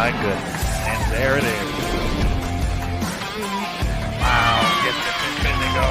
my goodness. And there it is. Wow, get the pin to go.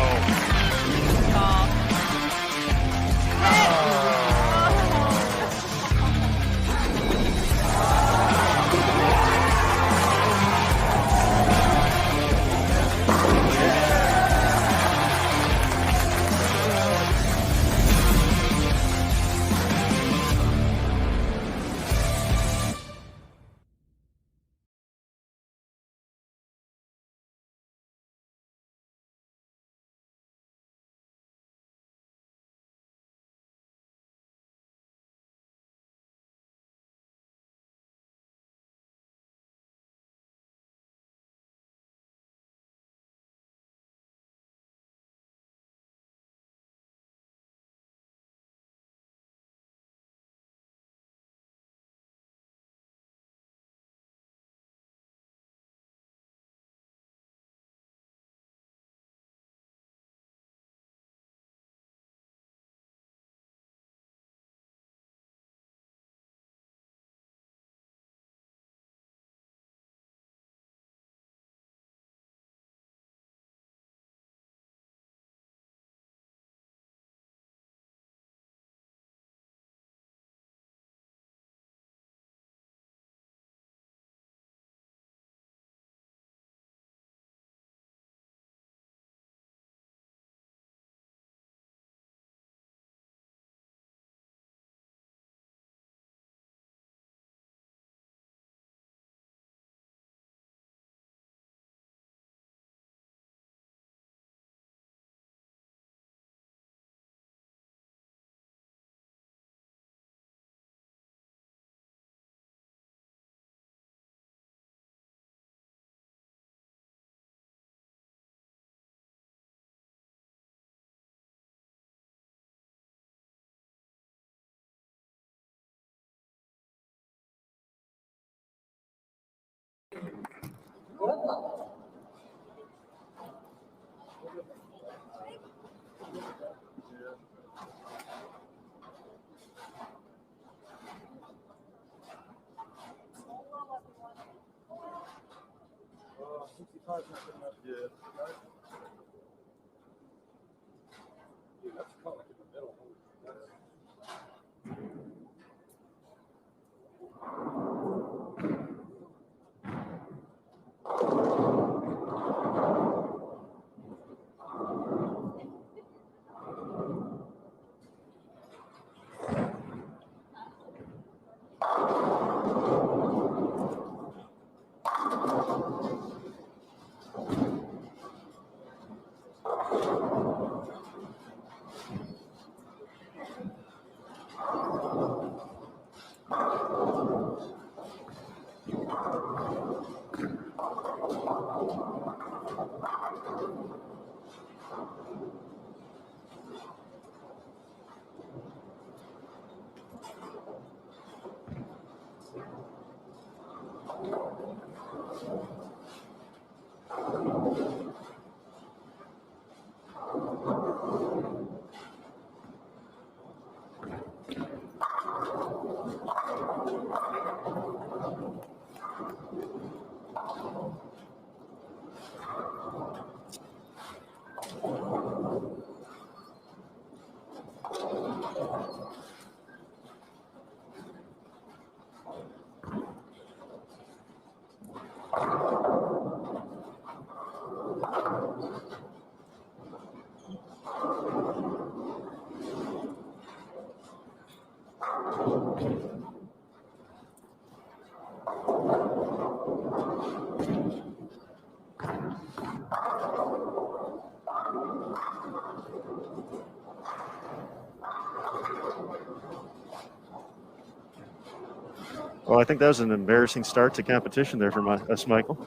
Well, I think that was an embarrassing start to competition there for us, Michael.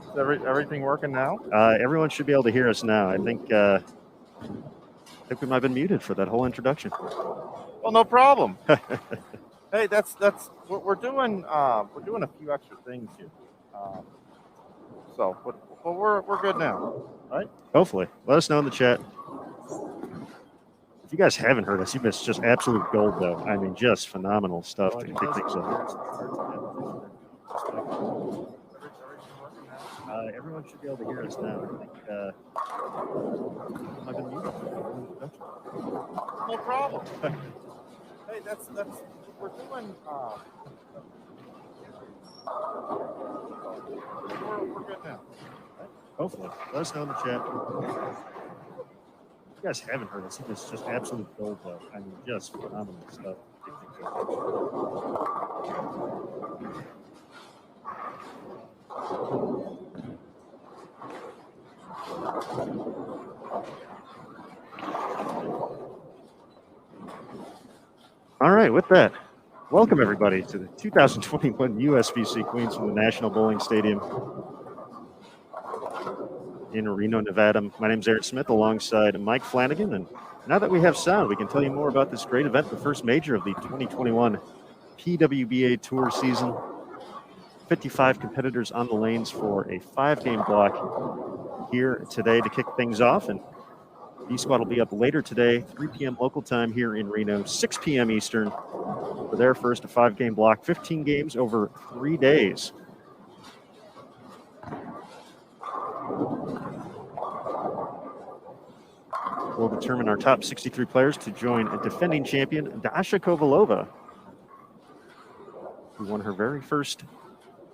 Is everything working now? Everyone should be able to hear us now. I think we might have been muted for that whole introduction. Well, no problem. Hey, that's we're doing. We're doing a few extra things here. But we're good now, right? Hopefully. Let us know in the chat. If you guys haven't heard us, you missed just absolute gold, though. I mean, just phenomenal stuff to kick things off. everyone should be able to hear us now. I think I've been muted. No problem. Hey, that's what we're doing. We're good now. Hopefully. Let us know in the chat. If you guys haven't heard us, it's just absolute gold, though. I mean, just phenomenal stuff. All right, with that, welcome everybody to the 2021 USBC Queens from the National Bowling Stadium in Reno, Nevada. My name's Aaron Smith alongside Mike Flanagan. And now that we have sound, we can tell you more about this great event, the first major of the 2021 PWBA Tour season. 55 competitors on the lanes for a 5-game block here today to kick things off. And B-Squad will be up later today, 3 p.m. local time here in Reno, 6 p.m. Eastern for their first 5-game block, 15 games over 3 days. We'll determine our top 63 players to join a defending champion, Dasha Kovalova, who won her very first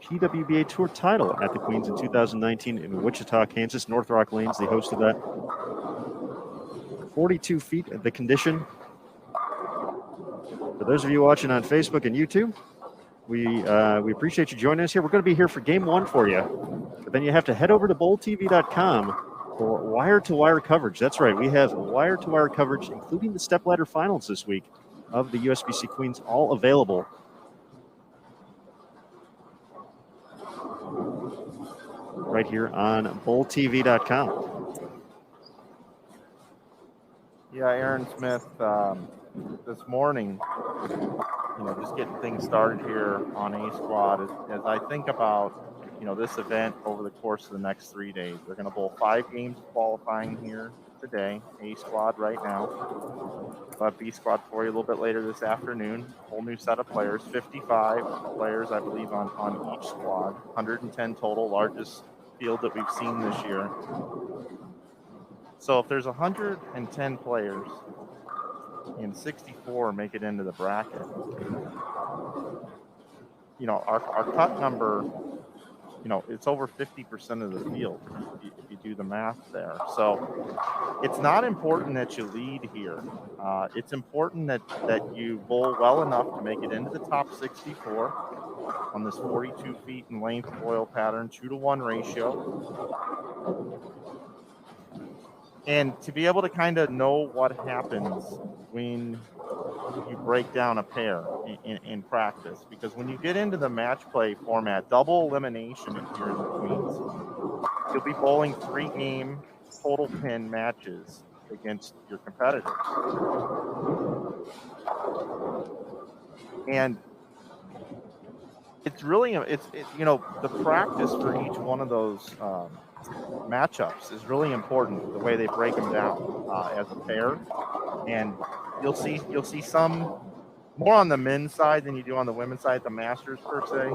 PWBA Tour title at the Queens in 2019 in Wichita, Kansas. North Rock Lanes, the host of that. 42 feet of the condition. For those of you watching on Facebook and YouTube, we appreciate you joining us here. We're going to be here for game 1 for you. But then you have to head over to bowltv.com for wire-to-wire coverage. That's right. We have wire-to-wire coverage, including the stepladder finals this week of the USBC Queens, all available. Right here on bowltv.com. Yeah, Aaron Smith, this morning, just getting things started here on A Squad. As I think about, this event over the course of the next 3 days, we're going to bowl 5 games qualifying here today. A Squad right now. We'll have B Squad for you a little bit later this afternoon. Whole new set of players, 55 players, I believe, on each squad. 110 total, largest field that we've seen this year. So if there's 110 players and 64 make it into the bracket, our cut number, it's over 50% of the field if you do the math there. So it's not important that you lead here. It's important that you bowl well enough to make it into the top 64 on this 42 feet in length foil pattern, 2-to-1 ratio. And to be able to kind of know what happens when you break down a pair in practice. Because when you get into the match play format, double elimination here in the Queens, you'll be bowling 3-game total pin matches against your competitors. And it's really, the practice for each one of those matchups is really important, the way they break them down as a pair. And you'll see some more on the men's side than you do on the women's side, the Masters per se.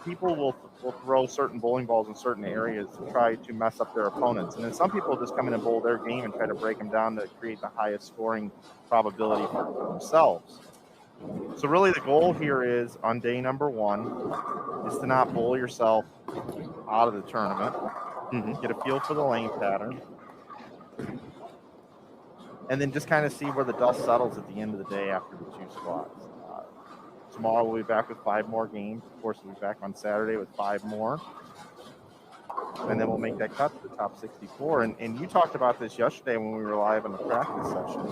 People will throw certain bowling balls in certain areas to try to mess up their opponents. And then some people just come in and bowl their game and try to break them down to create the highest scoring probability for themselves. So really the goal here is, on day number 1, is to not bowl yourself out of the tournament. Get a feel for the lane pattern. And then just kind of see where the dust settles at the end of the day after the 2 squads. Tomorrow we'll be back with 5 more games. Of course, we'll be back on Saturday with 5 more. And then we'll make that cut to the top 64. And you talked about this yesterday when we were live in the practice session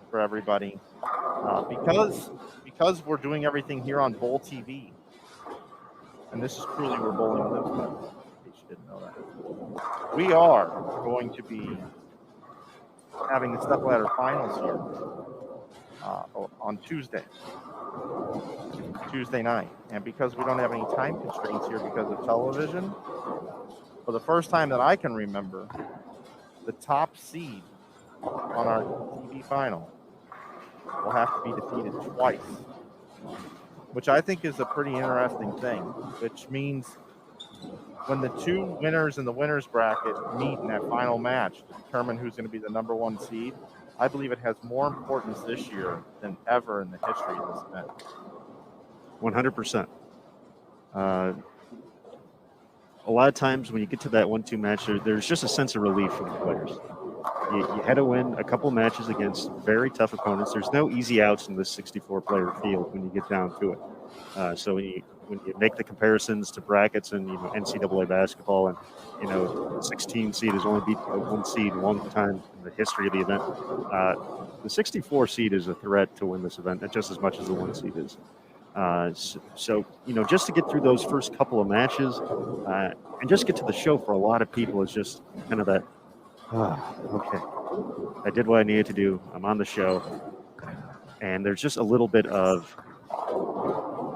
for everybody. Because we're doing everything here on Bowl TV, and this is truly where bowling lives, in case you didn't know that. We are going to be having the stepladder finals here on Tuesday night. And because we don't have any time constraints here because of television, for the first time that I can remember, the top seed on our TV final will have to be defeated twice, which I think is a pretty interesting thing, which means when the two winners in the winners bracket meet in that final match to determine who's going to be the number one seed, I believe it has more importance this year than ever in the history of this event. 100%. A lot of times when you get to that 1-2 match, there's just a sense of relief from the players. You had to win a couple matches against very tough opponents. There's no easy outs in this 64-player field when you get down to it. So when you make the comparisons to brackets and NCAA basketball, and 16 seed has only beat a 1 seed one time in the history of the event. The 64 seed is a threat to win this event just as much as the 1 seed is. So just to get through those first couple of matches and just get to the show for a lot of people is just kind of that, okay, I did what I needed to do. I'm on the show. And there's just a little bit of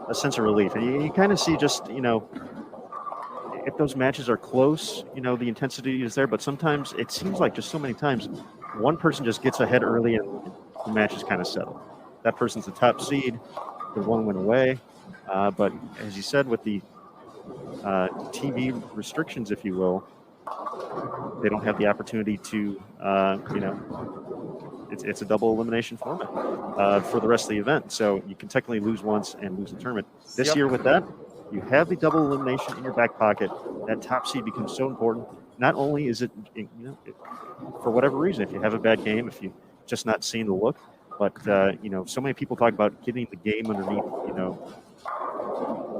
a sense of relief. And you kind of see just, if those matches are close, the intensity is there. But sometimes it seems like just so many times one person just gets ahead early and the match is kind of settled. That person's the top seed. The one went away. But as you said, with the TV restrictions, if you will, they don't have the opportunity to, it's a double elimination format for the rest of the event. So you can technically lose once and lose the tournament. This year with that, you have the double elimination in your back pocket. That top seed becomes so important. Not only is it, for whatever reason, if you have a bad game, if you just not seeing the look, but, so many people talk about getting the game underneath,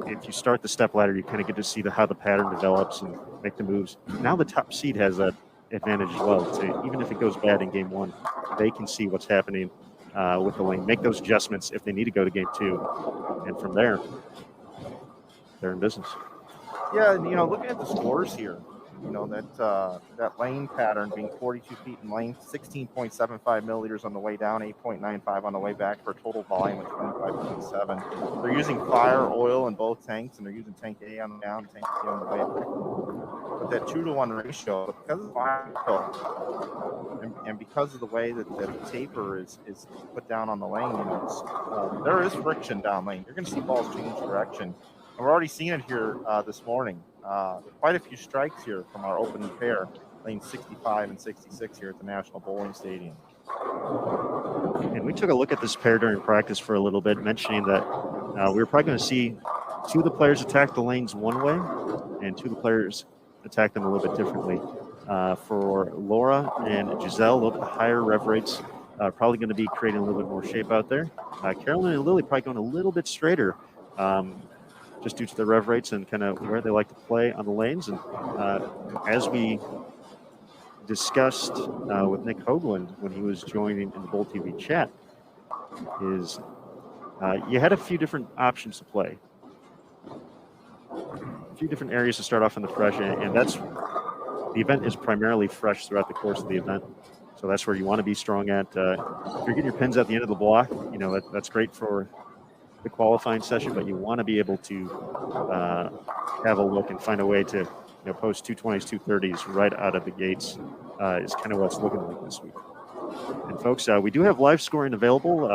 if you start the step ladder, you kind of get to see how the pattern develops and make the moves. Now the top seed has that advantage as well. So even if it goes bad in game 1, they can see what's happening with the lane, make those adjustments if they need to go to game 2. And from there, they're in business. Yeah, looking at the scores here, that lane pattern being 42 feet in length, 16.75 milliliters on the way down, 8.95 on the way back for a total volume of 25.7. They're using fire, oil in both tanks, and they're using tank A on the down, tank B on the way back. But that 2-to-1 ratio, because of the fire, and because of the way that the taper is put down on the lane, there is friction down lane. You're going to see balls change direction. And we're already seeing it here this morning. Quite a few strikes here from our opening pair, lanes 65 and 66 here at the National Bowling Stadium. And we took a look at this pair during practice for a little bit, mentioning that we were probably going to see 2 of the players attack the lanes one way and 2 of the players attack them a little bit differently. For Laura and Giselle, a little bit higher rev rates, probably going to be creating a little bit more shape out there. Carolyn and Lily probably going a little bit straighter. Just due to the rev rates and kind of where they like to play on the lanes. And as we discussed with Nick Hoagland when he was joining in the Bowl TV chat, is you had a few different options to play. A few different areas to start off in the fresh, and that's the event is primarily fresh throughout the course of the event. So that's where you want to be strong at. If you're getting your pins at the end of the block, that's great for the qualifying session, but you want to be able to have a look and find a way to post 220s, 230s right out of the gates is kind of what's looking like this week. And folks, we do have live scoring available.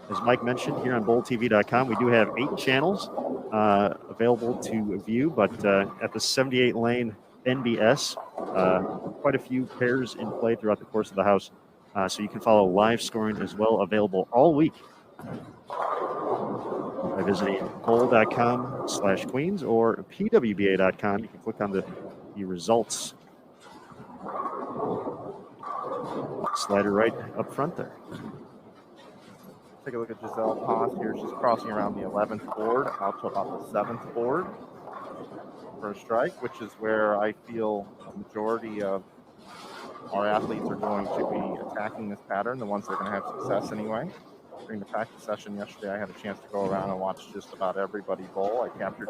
As Mike mentioned, here on bowltv.com, we do have 8 channels available to view, but at the 78 lane NBS, quite a few pairs in play throughout the course of the house. So you can follow live scoring as well, available all week by visiting bowl.com/Queens or PWBA.com. You can click on the results slider right up front there. Take a look at Giselle Post here. She's crossing around the 11th board out to about the 7th board for a strike, which is where I feel a majority of our athletes are going to be attacking this pattern, the ones that are going to have success anyway. During the practice session yesterday, I had a chance to go around and watch just about everybody bowl. I captured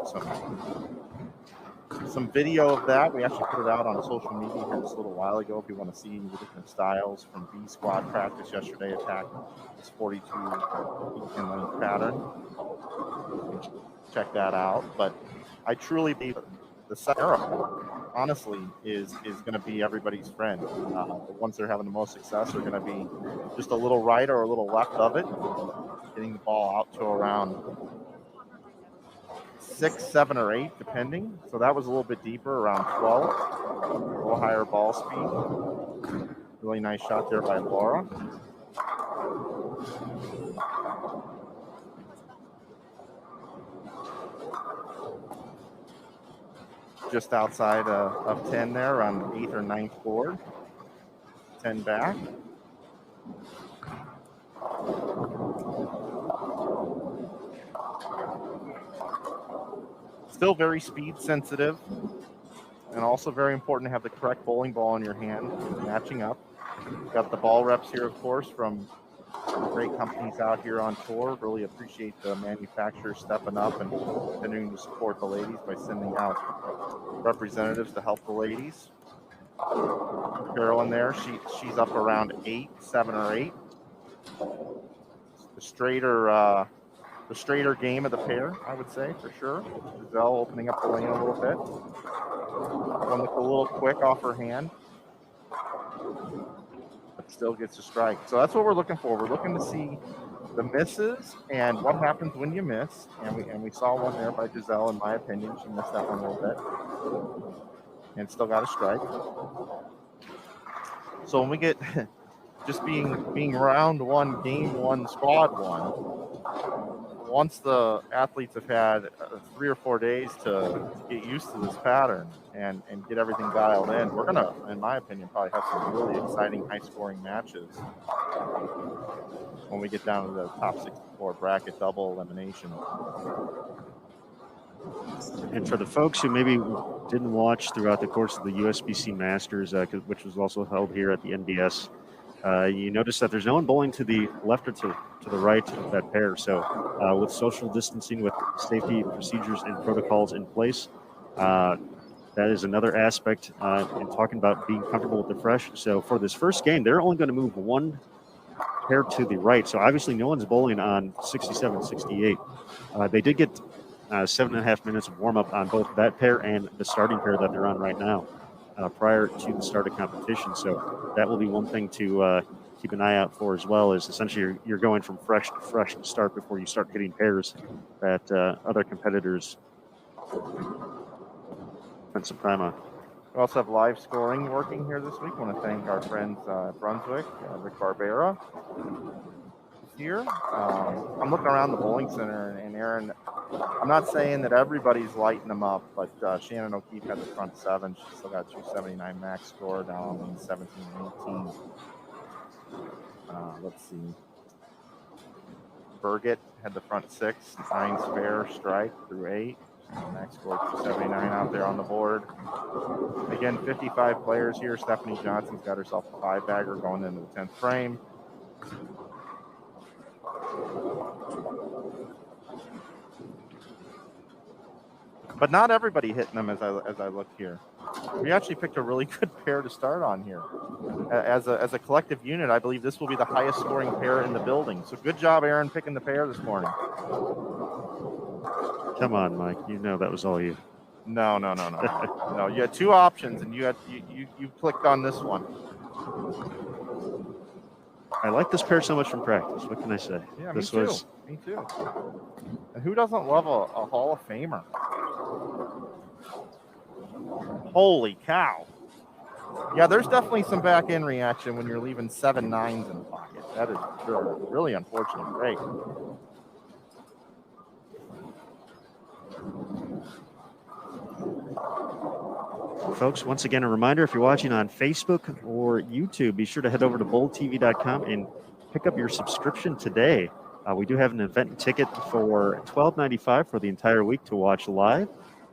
some video of that. We actually put it out on social media here just a little while ago if you want to see the different styles from B squad practice yesterday attack this 42 in length pattern. Check that out. But I truly believe the second arrow, honestly, is going to be everybody's friend. The ones that are having the most success are going to be just a little right or a little left of it, getting the ball out to around 6, 7, or 8, depending. So that was a little bit deeper, around 12. A little higher ball speed. Really nice shot there by Laura. Just outside of 10 there on the 8th or 9th board. 10 back. Still very speed sensitive, and also very important to have the correct bowling ball in your hand, matching up. Got the ball reps here, of course, from great companies out here on tour. Really appreciate the manufacturers stepping up and continuing to support the ladies by sending out representatives to help the ladies. Carolyn there, she's up around 8, 7 or 8. The straighter game of the pair, I would say, for sure. Giselle opening up the lane a little bit. One looked a little quick off her hand, but still gets a strike. So that's what we're looking for. We're looking to see the misses and what happens when you miss. And we saw one there by Giselle, in my opinion. She missed that one a little bit and still got a strike. So when we get just being round one, game one, squad one, once the athletes have had 3 or 4 days to get used to this pattern and get everything dialed in, we're going to, in my opinion, probably have some really exciting high-scoring matches when we get down to the top 64 bracket double elimination. And for the folks who maybe didn't watch throughout the course of the USBC Masters, which was also held here at the NDS, you notice that there's no one bowling to the left or to the right of that pair. So with social distancing, with safety procedures and protocols in place, that is another aspect in talking about being comfortable with the fresh. So for this first game, they're only going to move one pair to the right. So obviously no one's bowling on 67, 68. They did get 7.5 minutes of warm-up on both that pair and the starting pair that they're on right now prior to the start of competition. So that will be one thing to keep an eye out for as well, is essentially you're going from fresh to fresh to start before you start getting pairs that other competitors spend some time on. We also have live scoring working here this week. I want to thank our friends Brunswick, Rick Barbera here. I'm looking around the bowling center, and Aaron, I'm not saying that everybody's lighting them up, but Shannon O'Keefe had the front 7. She still got 279 max score down in 17 and 18. Let's see. Burgett had the front 6, 9 spare, strike through 8. Max score 279 out there on the board. Again, 55 players here. Stephanie Johnson's got herself a 5-bagger going into the 10th frame. But not everybody hitting them as I look here. We actually picked a really good pair to start on here. As a collective unit, I believe this will be the highest scoring pair in the building. So good job, Aaron, picking the pair this morning. Come on, Mike. You know that was all you. No. No, you had 2 options, and you clicked on this one. I like this pair so much from practice. What can I say? Yeah, Me too. And who doesn't love a Hall of Famer? Holy cow. Yeah, there's definitely some back end reaction when you're leaving 7 9s in the pocket. That is sure really unfortunate break. Folks, once again, a reminder, if you're watching on Facebook or YouTube, be sure to head over to bowltv.com and pick up your subscription today. We do have an event ticket for $12.95 for the entire week to watch live.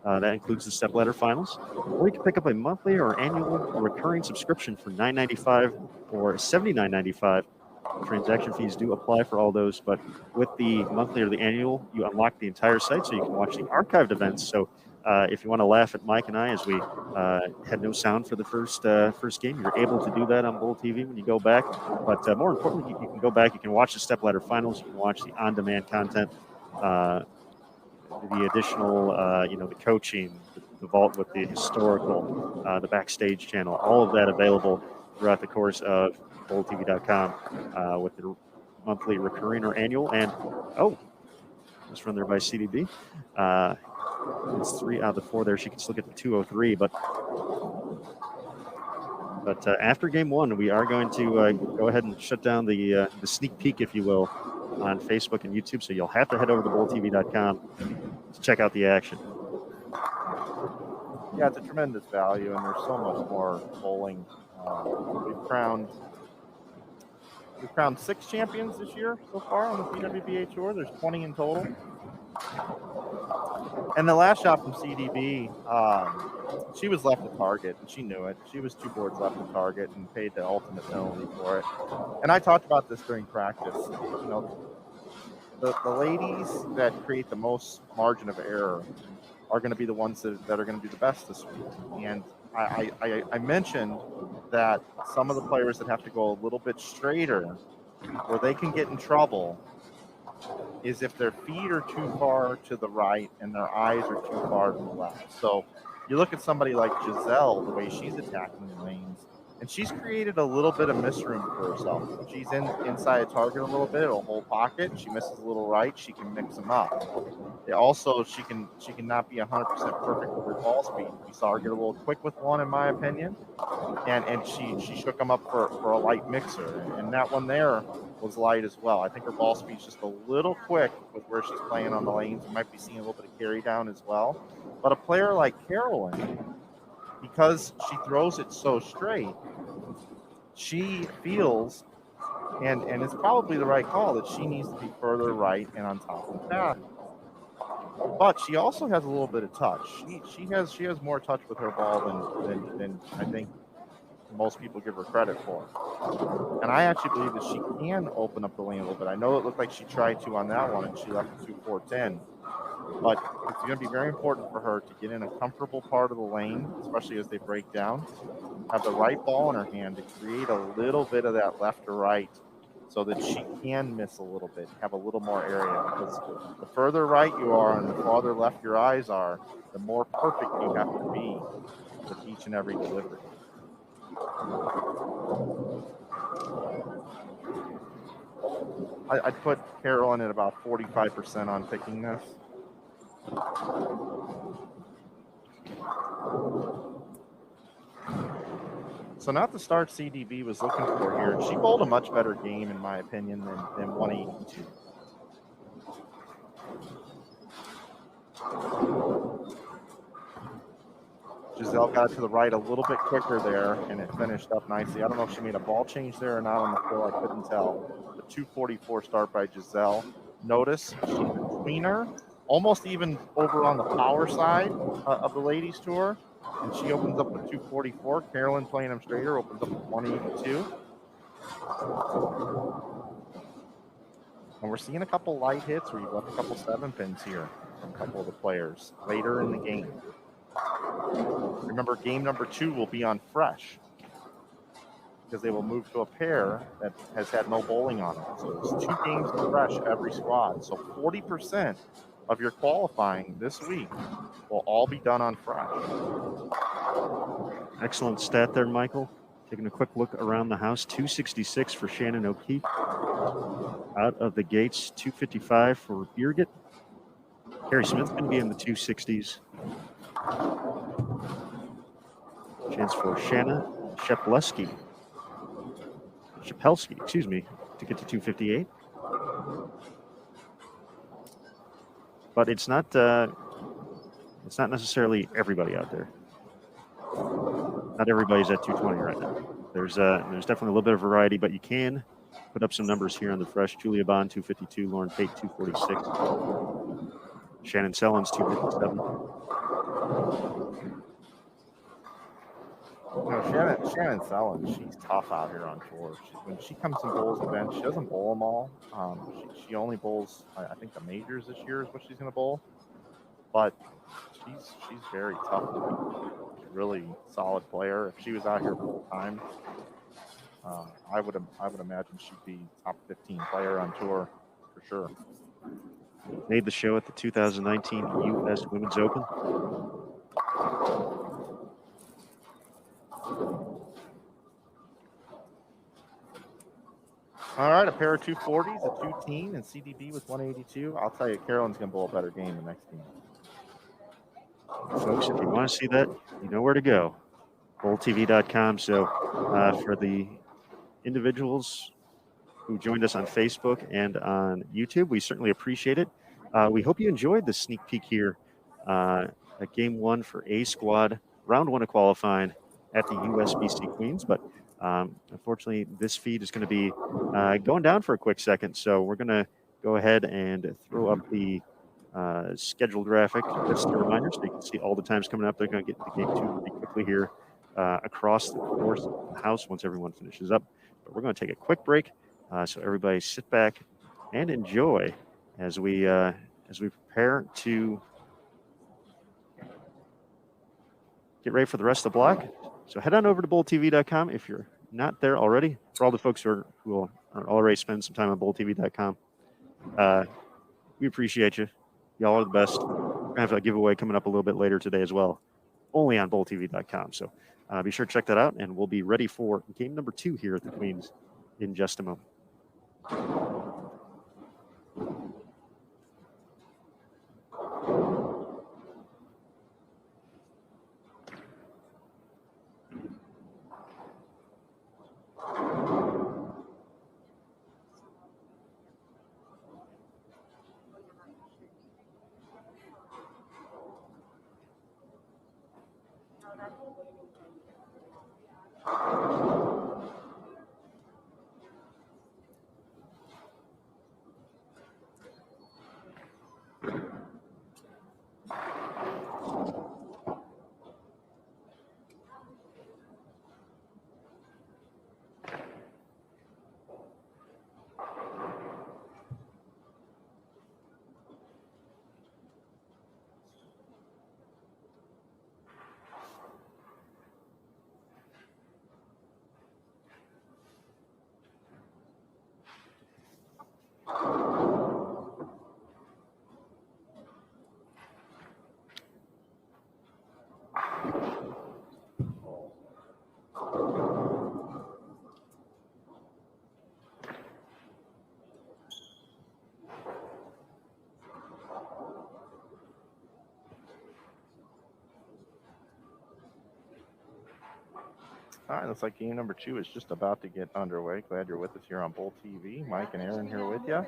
That includes the stepladder finals. Or you can pick up a monthly or annual or recurring subscription for $9.95 or $79.95. Transaction fees do apply for all those, but with the monthly or the annual, you unlock the entire site so you can watch the archived events. So if you want to laugh at Mike and I as we had no sound for the first game, you're able to do that on Bowl TV when you go back. But more importantly, you can go back, you can watch the stepladder finals, you can watch the on-demand content, the additional, the coaching, the vault with the historical, the backstage channel, all of that available throughout the course of bowltv.com with the monthly, recurring, or annual. And, let's run there by CDB. It's 3 out of the 4 there. She can still get to 203, but after game 1, we are going to go ahead and shut down the sneak peek, if you will, on Facebook and YouTube. So you'll have to head over to bowltv.com to check out the action. Yeah, it's a tremendous value, and there's so much more bowling. We've crowned 6 champions this year so far on the PWBA tour. There's 20 in total. And the last shot from CDB, she was left to target, and she knew it. She was 2 boards left to target and paid the ultimate penalty for it. And I talked about this during practice. You know, the ladies that create the most margin of error are going to be the ones that are going to do the best this week. And I mentioned that some of the players that have to go a little bit straighter, where they can get in trouble, is if their feet are too far to the right and their eyes are too far to the left. So you look at somebody like Giselle, the way she's attacking the lanes, and she's created a little bit of misroom for herself. She's inside a target a little bit, it'll hold pocket. She misses a little right, she can mix them up. Also, she can not be 100% perfect with her ball speed. We saw her get a little quick with one, in my opinion, and she shook them up for a light mixer. And that one there was light as well. I think her ball speed's just a little quick with where she's playing on the lanes. You might be seeing a little bit of carry down as well. But a player like Carolyn, because she throws it so straight, she feels, and it's probably the right call, that she needs to be further right and on top of the path. But she also has a little bit of touch. She has more touch with her ball than I think most people give her credit for. And I actually believe that she can open up the lane a little bit. I know it looked like she tried to on that one, and she left it 2-4-10. But it's going to be very important for her to get in a comfortable part of the lane, especially as they break down, have the right ball in her hand to create a little bit of that left or right so that she can miss a little bit, have a little more area. Because the further right you are and the farther left your eyes are, the more perfect you have to be with each and every delivery. I'd put Carolyn at about 45% on picking this. So not the start CDB was looking for here. She bowled a much better game, in my opinion, than 182. Giselle got to the right a little bit quicker there, and it finished up nicely. I don't know if she made a ball change there or not on the fill. I couldn't tell. The 244 start by Giselle. Notice she's between her, almost even over on the power side of the ladies tour, and she opens up with 244. Carolyn, playing them straighter, opens up with 182. And we're seeing a couple light hits where you've left a couple 7-pins here from a couple of the players later in the game. Remember, game number 2 will be on fresh because they will move to a pair that has had no bowling on it. So there's 2 games of fresh every squad. So 40% of your qualifying this week will all be done on fresh. Excellent stat there, Michael. Taking a quick look around the house, 266 for Shannon O'Keefe. Out of the gates, 255 for Birgit. Carrie Smith's going to be in the 260s. Chance for Shanna Shepelski, excuse me, to get to 258. But it's not necessarily everybody out there. Not everybody's at 220 right now. There's definitely a little bit of variety, but you can put up some numbers here on the fresh. Julia Bond, 252. Lauren Pate, 246. Shannon Sellens, 257. You know, Shannon Sellens, she's tough out here on tour. When she comes and bowls events, she doesn't bowl them all. She only bowls, I think, the majors this year is what she's going to bowl. But she's very tough. Really solid player. If she was out here full time, I would imagine she'd be top 15 player on tour for sure. Made the show at the 2019 U.S. Women's Open. All right, a pair of 240s, a 2-teen, and CDB with 182. I'll tell you, Carolyn's going to bowl a better game the next game. Folks, if you want to see that, you know where to go. BowlTV.com. So for the individuals who joined us on Facebook and on YouTube, we certainly appreciate it. We hope you enjoyed the sneak peek here at Game 1 for A Squad, Round 1 of qualifying at the USBC Queens. But unfortunately, this feed is going to be going down for a quick second. So we're going to go ahead and throw up the schedule graphic just a reminder so you can see all the times coming up. They're going to get into Game 2 pretty quickly here across the course of the house once everyone finishes up. But we're going to take a quick break. So everybody sit back and enjoy as we prepare to get ready for the rest of the block. So head on over to bowltv.com if you're not there already. For all the folks who are already spending some time on bowltv.com, we appreciate you. Y'all are the best. We're going to have a giveaway coming up a little bit later today as well, only on bowltv.com. So be sure to check that out, and we'll be ready for game number 2 here at the Queens in just a moment. All right, looks like game number 2 is just about to get underway. Glad you're with us here on Bowl TV. Mike and Aaron here with you.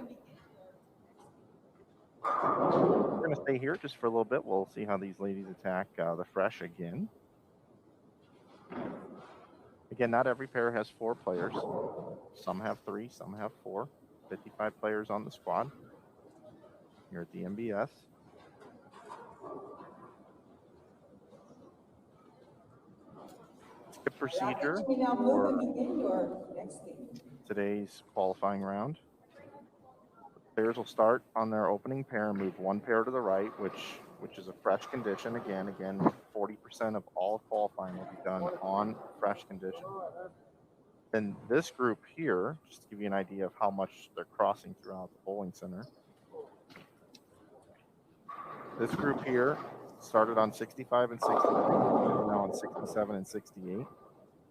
We're going to stay here just for a little bit. We'll see how these ladies attack the fresh again. Again, not every pair has 4 players. Some have 3, some have 4. 55 players on the squad here at the MBS. Skip procedure for today's qualifying round. Players will start on their opening pair and move 1 pair to the right, which is a fresh condition. Again, 40% of all qualifying will be done on fresh condition. Then this group here, just to give you an idea of how much they're crossing throughout the bowling center. This group here started on 65 and 63, now on 67 and 68.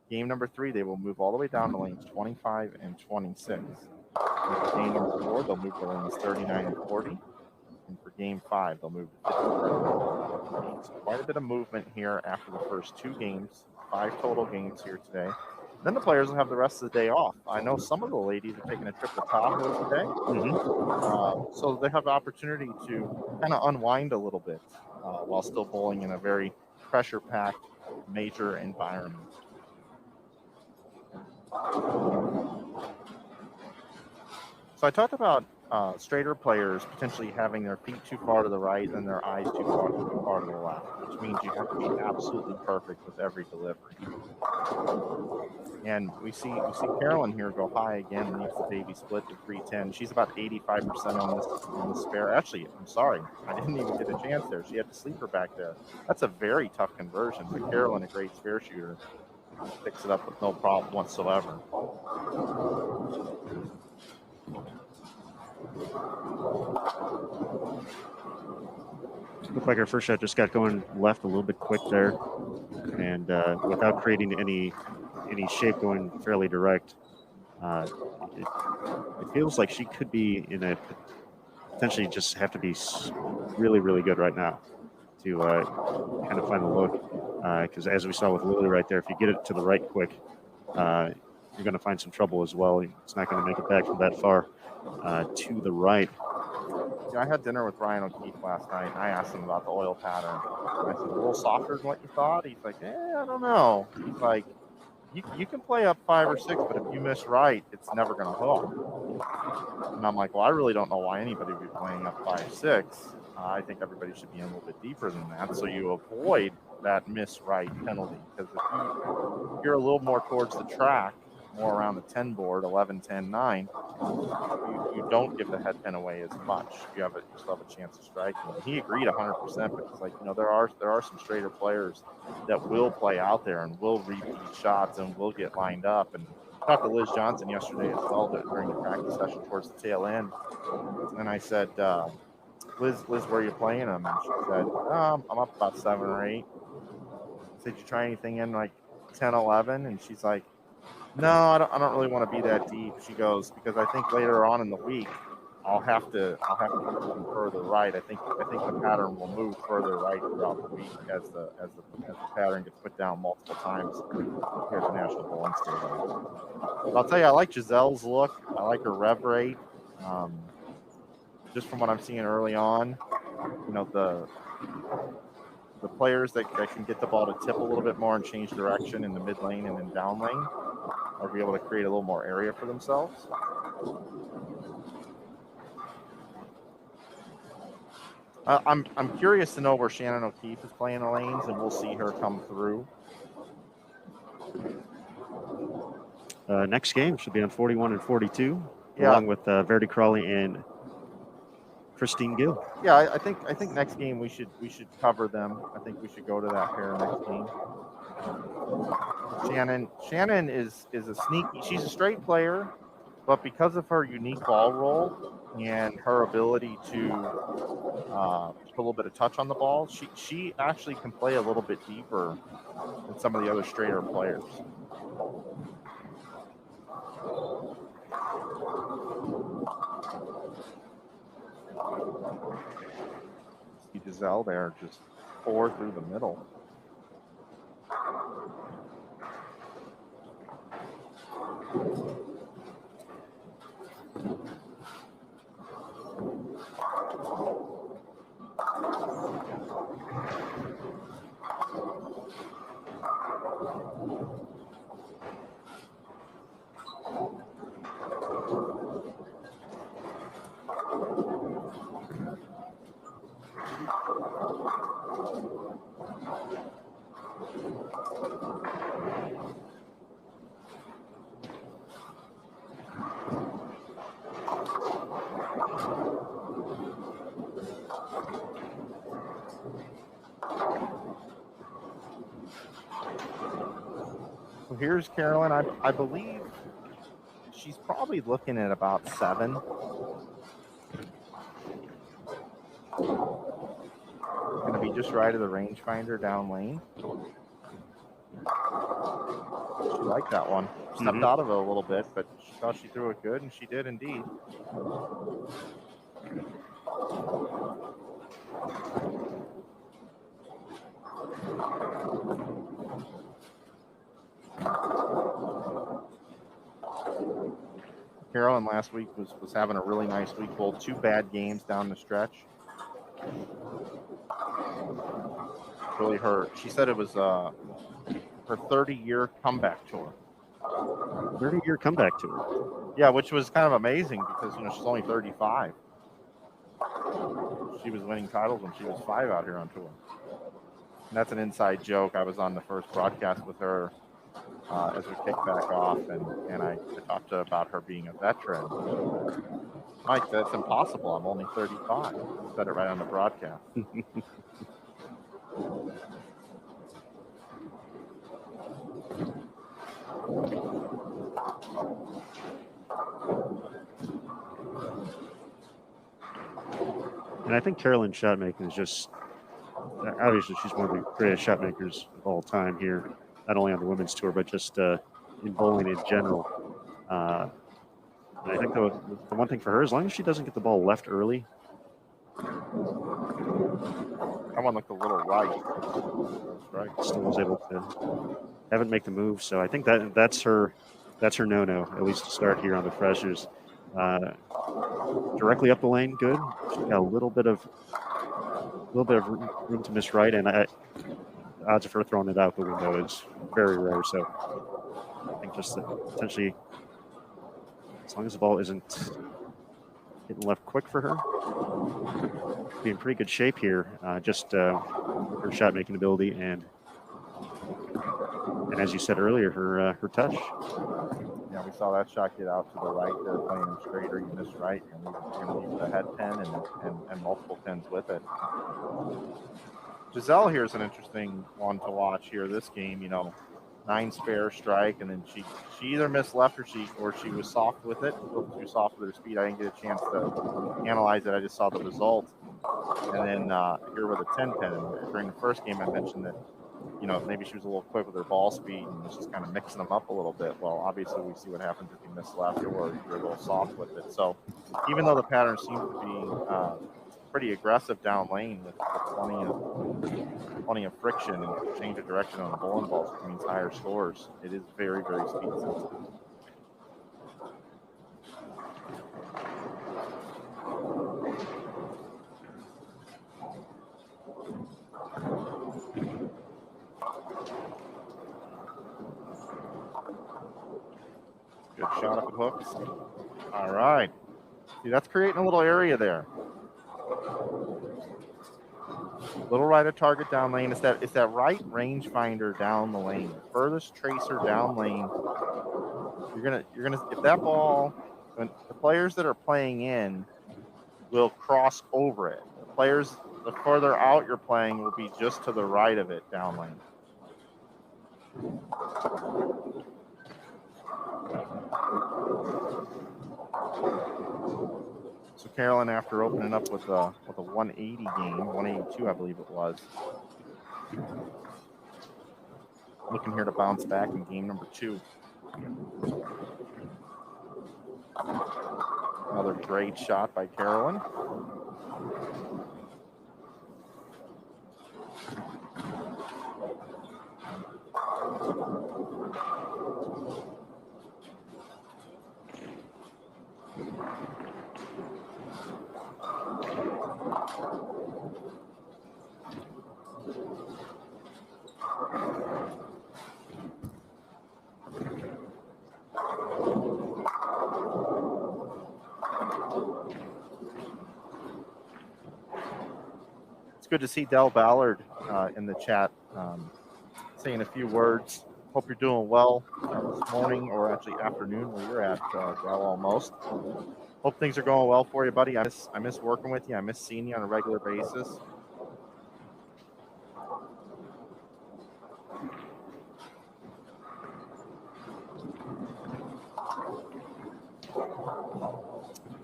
Game number 3, they will move all the way down to lanes 25 and 26. And for game number 4, they'll move to lanes 39 and 40. And for game 5, they'll move to 53. So quite a bit of movement here after the first 2 games, 5 total games here today. Then the players will have the rest of the day off. I know some of the ladies are taking a trip to Tahoe today. So they have the opportunity to kind of unwind a little bit while still bowling in a very pressure-packed major environment. So I talked about straighter players potentially having their feet too far to the right and their eyes too far to the left, which means you have to be absolutely perfect with every delivery. And we see Carolyn here go high again and needs the baby split to 310. She's about 85% on this spare. Actually, I'm sorry, I didn't even get a chance there. She had to sleeper back there. That's a very tough conversion, but Carolyn, a great spare shooter, picks it up with no problem whatsoever. Looked like our first shot just got going left a little bit quick there, and without creating any shape, going fairly direct. It feels like she could be in a potentially just have to be really, really good right now. to kind of find the look. Because as we saw with Lily right there, if you get it to the right quick, you're going to find some trouble as well. It's not going to make it back from that far to the right. Yeah, I had dinner with Ryan O'Keefe last night, and I asked him about the oil pattern. And I said, a little softer than what you thought? He's like, I don't know. He's like, you can play up 5 or 6, but if you miss right, it's never going to hook. And I'm like, well, I really don't know why anybody would be playing up 5, 6. I think everybody should be in a little bit deeper than that, so you avoid that miss right penalty. Because if you're a little more towards the track, more around the 10 board, 11, 10, 9, you don't give the head pin away as much. You still have a chance of striking. And he agreed 100%, but he's like, there are some straighter players that will play out there and will repeat shots and will get lined up. And I talked to Liz Johnson yesterday as well during the practice session towards the tail end. And I said, Liz, where are you playing them? And she said, I'm up about 7 or 8. I said, you try anything in like 10, 11? And she's like, no, I don't really want to be that deep. She goes, because I think later on in the week I'll have to move further right. I think the pattern will move further right throughout the week as the pattern gets put down multiple times here at the National Bowling Stadium. I'll tell you, I like Giselle's look. I like her rev rate. Just from what I'm seeing early on, the players that can get the ball to tip a little bit more and change direction in the mid lane and then down lane are be able to create a little more area for themselves. I'm curious to know where Shannon O'Keefe is playing the lanes, and we'll see her come through. Next game should be on 41 and 42, along with Verdi Crawley and Christine Gill. Yeah, I think next game we should cover them. I think we should go to that pair next game. Shannon is a sneaky. She's a straight player, but because of her unique ball roll and her ability to put a little bit of touch on the ball, she actually can play a little bit deeper than some of the other straighter players. See Giselle there, just pour through the middle. So here's Carolyn. I believe she's probably looking at about 7. Going to be just right of the rangefinder down lane. She liked that one. Stepped out of it a little bit, but she thought she threw it good, and she did indeed. Carolyn last week was having a really nice week. Bowled 2 bad games down the stretch. Really hurt. She said it was her 30-year comeback tour. 30-year comeback tour. Yeah, which was kind of amazing because she's only 35. She was winning titles when she was 5 out here on tour. And that's an inside joke. I was on the first broadcast with her as we kicked back off, and I talked to her about her being a veteran. Mike, that's impossible. I'm only 35. Said it right on the broadcast. And I think Carolyn's shot making is just, obviously she's one of the greatest shot makers of all time here, not only on the women's tour, but just in bowling in general. And I think the one thing for her, as long as she doesn't get the ball left early. That one looked a little right. That's right. Still was able to haven't make the move. So I think that's her no-no, at least to start here on the freshers. Directly up the lane, good. She's got a little bit of room to miss right, and odds of her throwing it out the window is very rare. So I think just potentially, as long as the ball isn't hitting left quick for her, be in pretty good shape here. Just her shot making ability and as you said earlier, her touch. Yeah, we saw that shot get out to the right there, playing him straighter. You missed right, and we're going to use the head pin and multiple pins with it. Giselle here is an interesting one to watch here. This game, 9 spare strike, and then she either missed left or she was soft with it, a little too soft with her speed. I didn't get a chance to analyze it. I just saw the result, and then here with a 10 pin. And during the first game, I mentioned that maybe she was a little quick with her ball speed and was just kind of mixing them up a little bit. Well, obviously we see what happens if you miss left or you're a little soft with it. So even though the pattern seems to be pretty aggressive down lane with plenty of friction and change of direction on the bowling balls, which means higher scores, it is very, very speed sensitive. Good shot up the hooks. All right. See, that's creating a little area there. Little right of target down lane. It's that right rangefinder down the lane. Furthest tracer down lane. You're gonna if that ball, when the players that are playing in will cross over it. The further out you're playing will be just to the right of it down lane. So Carolyn, after opening up with a 180 game, 182 I believe it was, looking here to bounce back in game number 2. Another great shot by Carolyn. Good to see Dell Ballard in the chat saying a few words. Hope you're doing well this morning, or actually afternoon where you're at, Dell, almost. Hope things are going well for you, buddy. I miss working with you. I miss seeing you on a regular basis.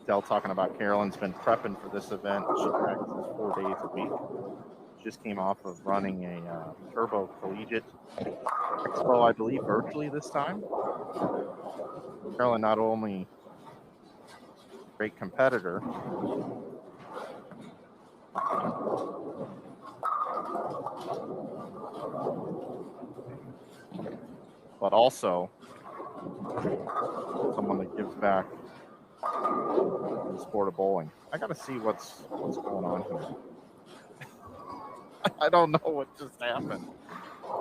Dell talking about Carolyn's been prepping for this event. She practices 4 days a week. Just came off of running a Turbo Collegiate Expo, I believe, virtually this time. Carolyn not only a great competitor, but also someone that gives back to the sport of bowling. I got to see what's going on here. I don't know what just happened.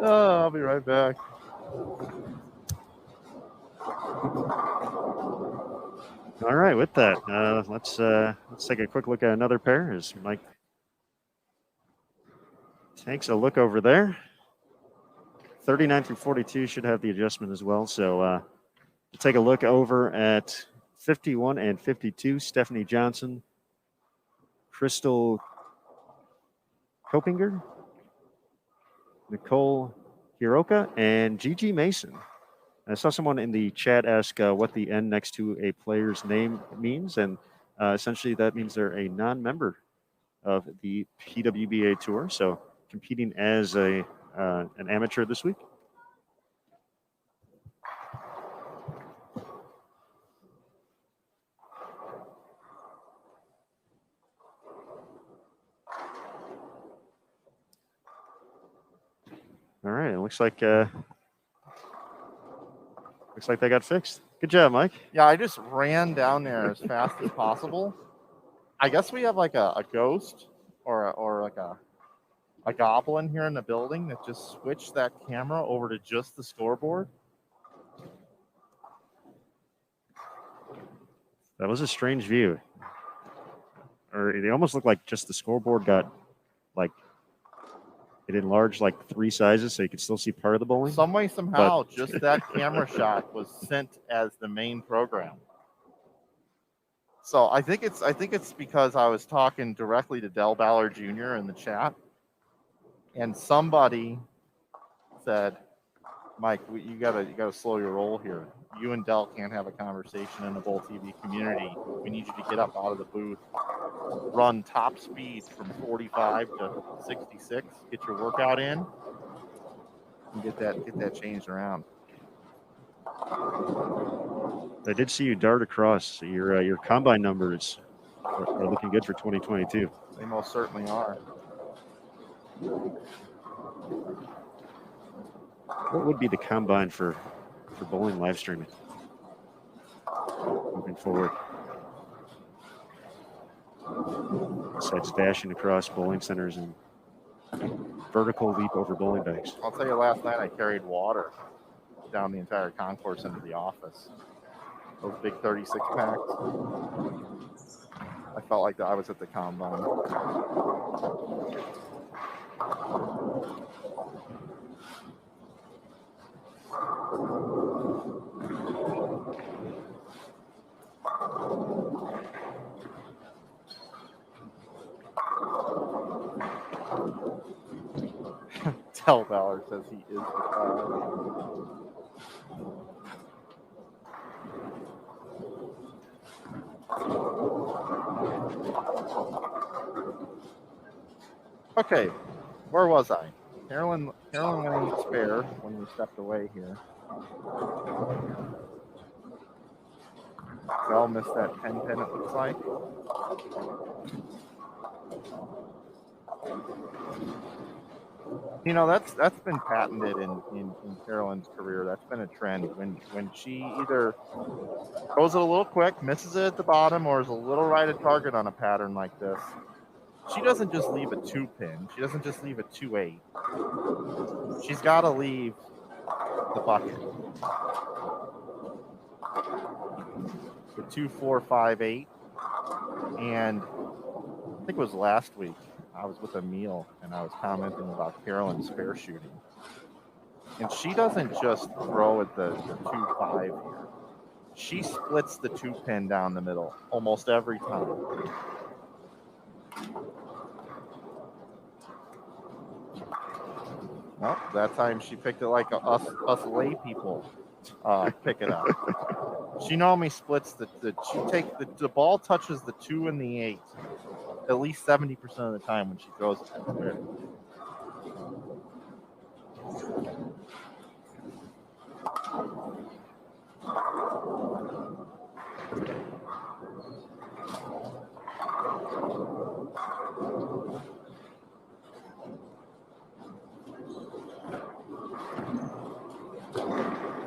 I'll be right back. All right, with that, let's take a quick look at another pair as Mike takes a look over there. 39 through 42 should have the adjustment as well. So we'll take a look over at 51 and 52. Stephanie Johnson, Crystal Kopinger, Nicole Hiroka, and Gigi Mason. I saw someone in the chat ask what the N next to a player's name means, and essentially that means they're a non-member of the PWBA Tour, so competing as an amateur this week. All right, it looks like they got fixed. Good job, Mike. Yeah, I just ran down there as fast as possible. I guess we have like a ghost or like a goblin here in the building that just switched that camera over to just the scoreboard. That was a strange view. Or it almost looked like just the scoreboard got like it enlarged like 3 sizes so you could still see part of the bowling. Some way, somehow, just that camera shot was sent as the main program. So I think it's because I was talking directly to Del Ballard Jr. in the chat, and somebody said, "Mike, you gotta slow your roll here. You and Del can't have a conversation in the Bowl TV community. We need you to get up out of the booth, run top speed from 45 to 66, get your workout in, and get that changed around." I did see you dart across. Your combine numbers are looking good for 2022. They most certainly are. What would be the combine for bowling live streaming moving forward? Besides dashing across bowling centers and vertical leap over bowling bags. I'll tell you, last night I carried water down the entire concourse into the office. Those big 36 packs. I felt like I was at the combine. Del Ballard says he is the crowd. Okay, where was I? Carolyn went spare when we stepped away here. Bell missed that 10 pin, it looks like. You know, that's been patented in Carolyn's career. That's been a trend. When she either goes it a little quick, misses it at the bottom, or is a little right at target on a pattern like this, she doesn't just leave a 2-pin. She doesn't just leave a 2-8. She's got to leave the bucket. The 2-4-5-8. And I think it was last week, I was with Emil and I was commenting about Carolyn's spare shooting. And she doesn't just throw at the 2-5 here. She splits the 2-pin down the middle almost every time. Well, that time she picked it like us lay people pick it up. She normally splits the ball touches the 2 and the 8 at least 70% of the time when she throws it at the bit.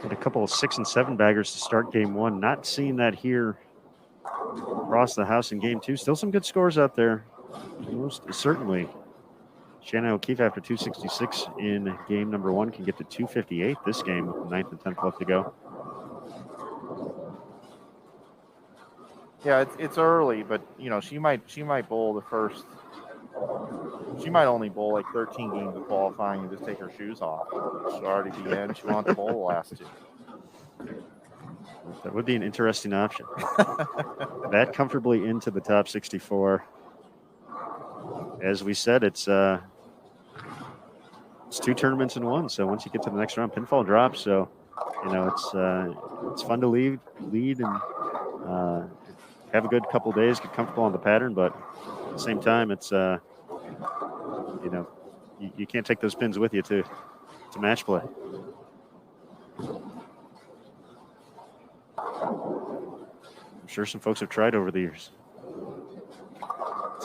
Had a couple of 6 and 7 baggers to start game 1. Not seeing that here across the house in game 2. Still some good scores out there. Most certainly. Shannon O'Keefe after 266 in game number 1 can get to 258 this game with the 9th and 10th left to go. Yeah, it's early, but you know she might bowl the first. She might only bowl like 13 games of qualifying and just take her shoes off. She'll already be in. She wants to bowl the last 2. That would be an interesting option. That comfortably into the top 64. As we said, it's 2 tournaments in 1. So once you get to the next round, pinfall drops. So you know it's fun to lead and have a good couple days, get comfortable on the pattern. But at the same time, it's you know you can't take those pins with you to match play. I'm sure some folks have tried over the years.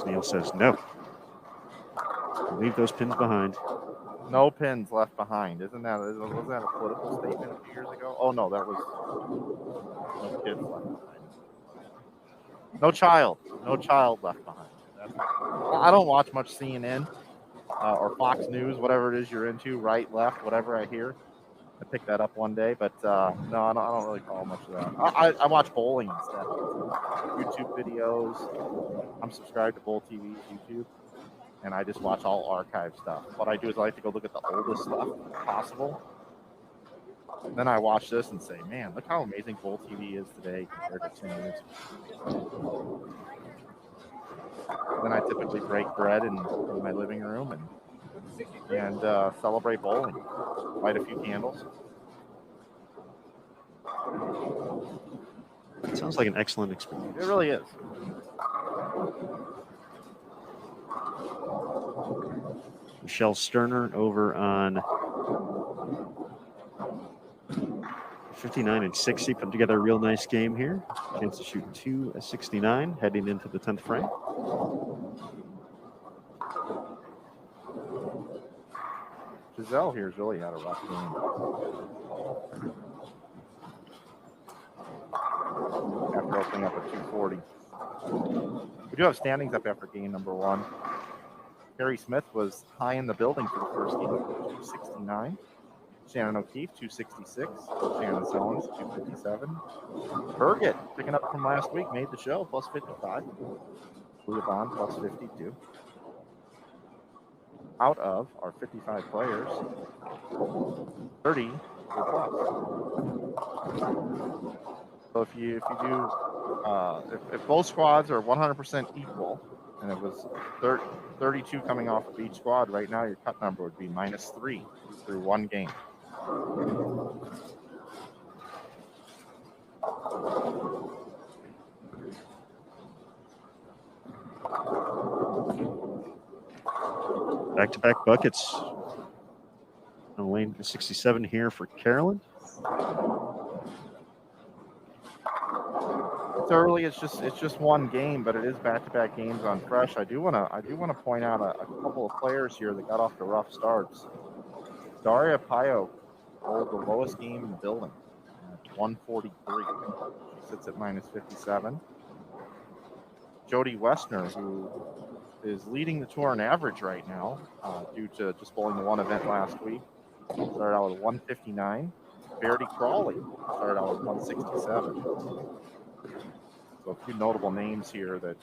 Neil says no. Leave those pins behind. No pins left behind. Wasn't that a political statement a few years ago? Oh no, that was no kids left behind. No child left behind. I don't watch much CNN or Fox News, whatever it is you're into, right, left, whatever I hear. I picked that up one day, but no, I don't really follow much of that. I watch bowling instead. YouTube videos. I'm subscribed to Bowl TV's YouTube, and I just watch all archive stuff. What I do is I like to go look at the oldest stuff possible. Then I watch this and say, man, look how amazing Bowl TV is today compared to 10 years ago. Then I typically break bread in my living room and celebrate bowling. Light a few candles. It sounds like an excellent experience. It really is. Michelle Sterner over on 59 and 60, put together a real nice game here. Chance to shoot 269 heading into the 10th frame. Giselle here has really had a rough game. After opening up at 240. We do have standings up after game number 1. Harry Smith was high in the building for the first game, 269. Shannon O'Keefe, 266. Shannon Sellens, 257. Burgett, picking up from last week, made the show, plus 55. Leah Bond, plus 52. Out of our 55 players, 30 were plus. So if you do, if both squads are 100% equal, and it was 32 coming off of each squad, right now your cut number would be -3 through one game. Back-to-back buckets. On lane 67 here for Carolyn. It's early. It's just one game, but it is back-to-back games on Fresh. I do want to point out a couple of players here that got off to rough starts. Daria Payo rolled the lowest game in the building at 143. She sits at -57. Jody Westner, who is leading the tour in average right now due to just bowling the one event last week, started out with 159. Verity Crawley started out with 167. So a few notable names here that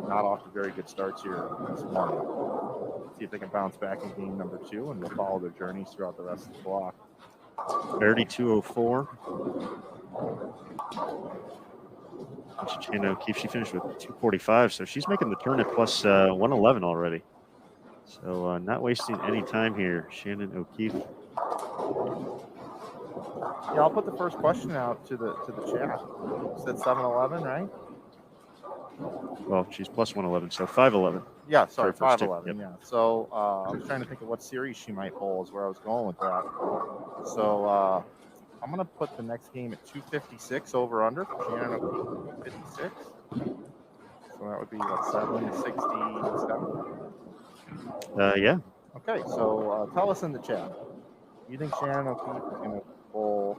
not off to very good starts here this morning. Let's see if they can bounce back in game number 2, and we'll follow their journeys throughout the rest of the block. Verity 204. Shannon O'Keefe, she finished with 245, so she's making the turn at plus 111 already. So not wasting any time here, Shannon O'Keefe. Yeah, I'll put the first question out to the chat. You said 7-11, right? Well, she's plus 111, so 511. Yeah, sorry, 511. 5-11. Yep. Yeah. So I was trying to think of what series she might bowl is where I was going with that. So I'm going to put the next game at 256 over under for Shannon O'Keefe, 256. So that would be what, 767? Yeah. Okay, so tell us in the chat. Do you think Shannon O'Keefe is going to bowl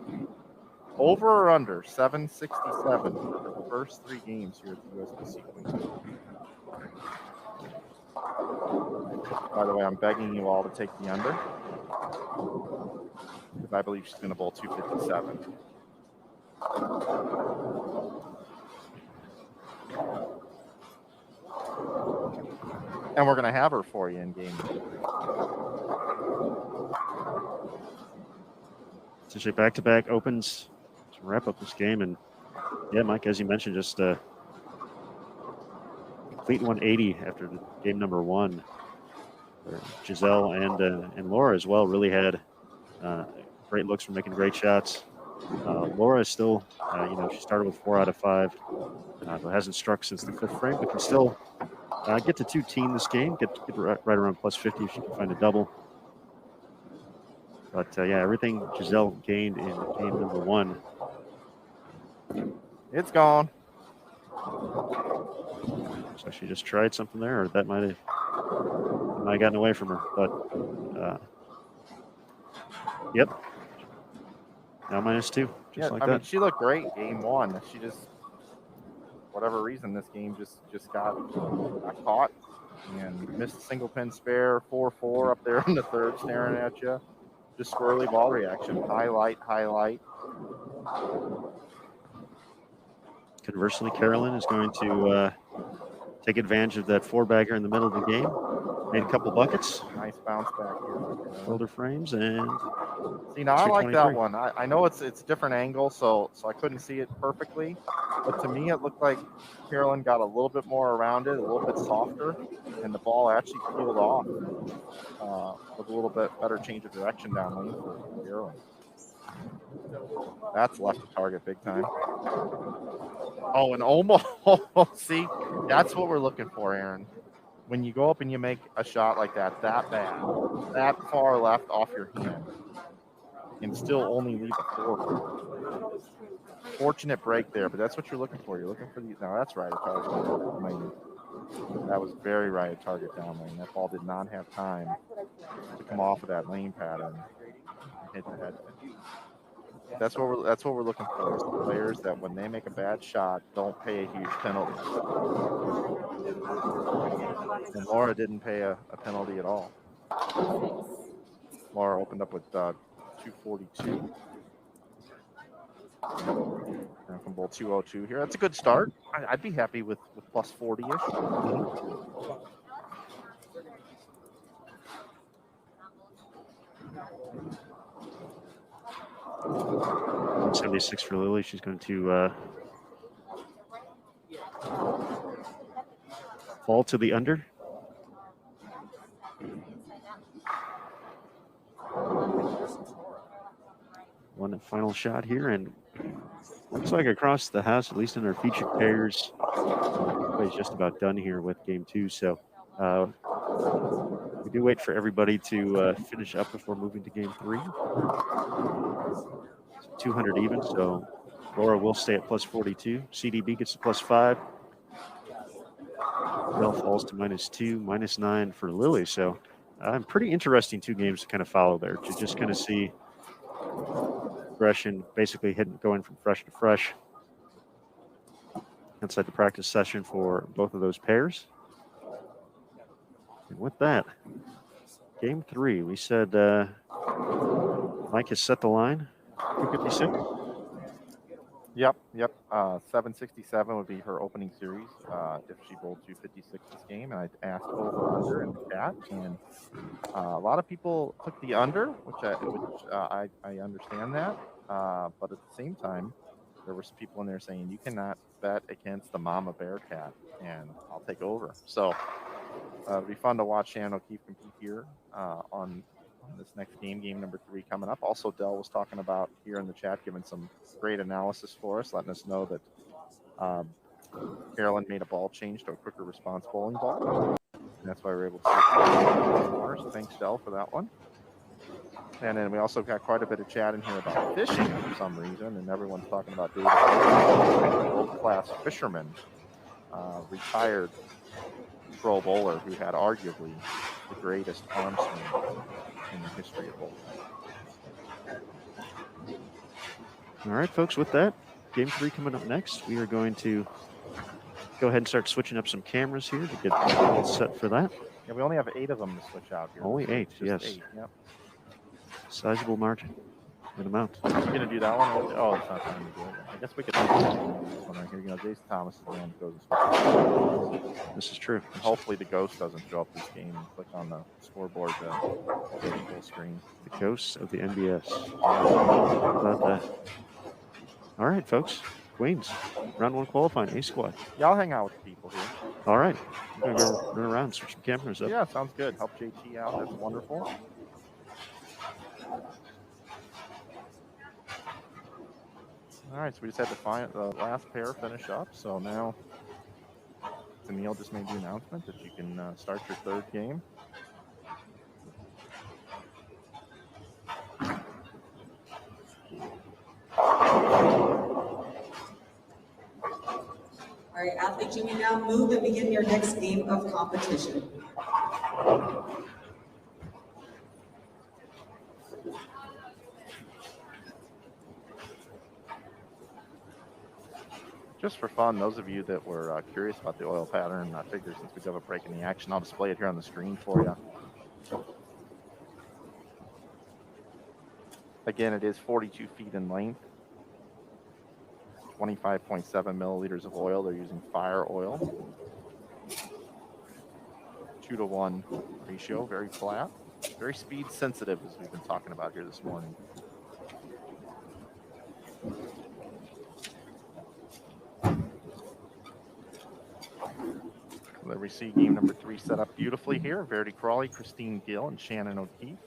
over or under 767 for the first 3 games here at the USBC Queen? By the way, I'm begging you all to take the under, because I believe she's going to bowl 257. And we're going to have her for you in game 2. Essentially back-to-back opens to wrap up this game. And yeah, Mike, as you mentioned, just complete 180 after the game number 1. Giselle and Laura as well really had great looks for making great shots. Laura is still, she started with 4 out of 5, but hasn't struck since the 5th frame, but can still get to 2-team this game, get right around plus 50 if she can find a double. But yeah, everything Giselle gained in game number 1. It's gone. So she just tried something there, or that might have gotten away from her. But Yep. Now -2, just like I that. mean, she looked great game 1. She just, whatever reason, this game just got caught and missed a single pin spare. 4-4 up there in the third, staring at you. Just squirrely ball reaction. Highlight. Conversely, Carolyn is going to take advantage of that 4-bagger in the middle of the game. Made a couple buckets. Nice bounce back here. Shoulder frames and see, now I like that 223. one. I know it's a different angle, so I couldn't see it perfectly, but to me it looked like Carolyn got a little bit more around it, a little bit softer, and the ball actually peeled off with a little bit better change of direction down lane for Carolyn. That's left to target big time. Oh, and almost see, that's what we're looking for, Aaron. When you go up and you make a shot like that bad, that far left off your hand, and still only leave a 4. Fortunate break there, but that's what you're looking for. You're looking for these. Now that's right at target lane. That was very right at target down lane. That ball did not have time to come off of that lane pattern and hit the head. That's what we're looking for. Is the players that when they make a bad shot, don't pay a huge penalty. And Laura didn't pay a penalty at all. Laura opened up with 242. And from bowl 202 here. That's a good start. I'd be happy with plus 40-ish. 76 for Lily. She's going to fall to the under. One final shot here, and looks like across the house, at least in our featured pairs, everybody's just about done here with game 2. So we do wait for everybody to finish up before moving to game 3. 200 even, so Laura will stay at plus 42. CDB gets to plus 5. Bell falls to -2, -9 for Lily. So pretty interesting 2 games to kind of follow there, to just kind of see progression, basically going from fresh to fresh inside the practice session for both of those pairs. And with that, game 3, we said Mike has set the line. 256. Yep. 767 would be her opening series if she bowled 256 this game. And I asked over under in the chat, and a lot of people took the under, which I understand that. But at the same time, there were some people in there saying you cannot bet against the Mama Bearcat, and I'll take over. So it'll be fun to watch Shannon O'Keefe compete here on this next game number 3 coming up. Also, Dell was talking about here in the chat, giving some great analysis for us, letting us know that Carolyn made a ball change to a quicker response bowling ball. And that's why we're able to see more. So thanks, Dell, for that one. And then we also got quite a bit of chat in here about fishing for some reason, and everyone's talking about David, world-class fisherman, retired pro bowler who had arguably the greatest arm swing in the history of bowling. All right, folks, with that, game 3 coming up next. We are going to go ahead and start switching up some cameras here to get all set for that. Yeah, we only have 8 of them to switch out here. Only 8, just yes. 8, yep. Sizable margin. Good amount. Are we going to do that one? Oh, it's not time to do it. I guess we could do this one right here. You know, Jason Thomas is the one who goes. This is true. And hopefully the ghost doesn't show up this game and click on the scoreboard full screen. The ghosts of the NBS. How about that? All right, folks. Queens. Round 1 qualifying. A squad. Yeah, I'll hang out with the people here. All right. I'm going to go run around, switch some cameras up. Yeah, sounds good. Help JT out. That's wonderful. All right, so we just had to find the last pair finish up. So now Neil just made the announcement that you can start your 3rd game. All right, athletes, you may now move and begin your next game of competition. Just for fun, those of you that were curious about the oil pattern, I figured since we do have a break in the action, I'll display it here on the screen for you. Again, it is 42 feet in length, 25.7 milliliters of oil. They're using fire oil. 2-to-1 ratio, very flat, very speed sensitive, as we've been talking about here this morning. There we see game number 3 set up beautifully here. Verity Crawley, Christine Gill, and Shannon O'Keefe.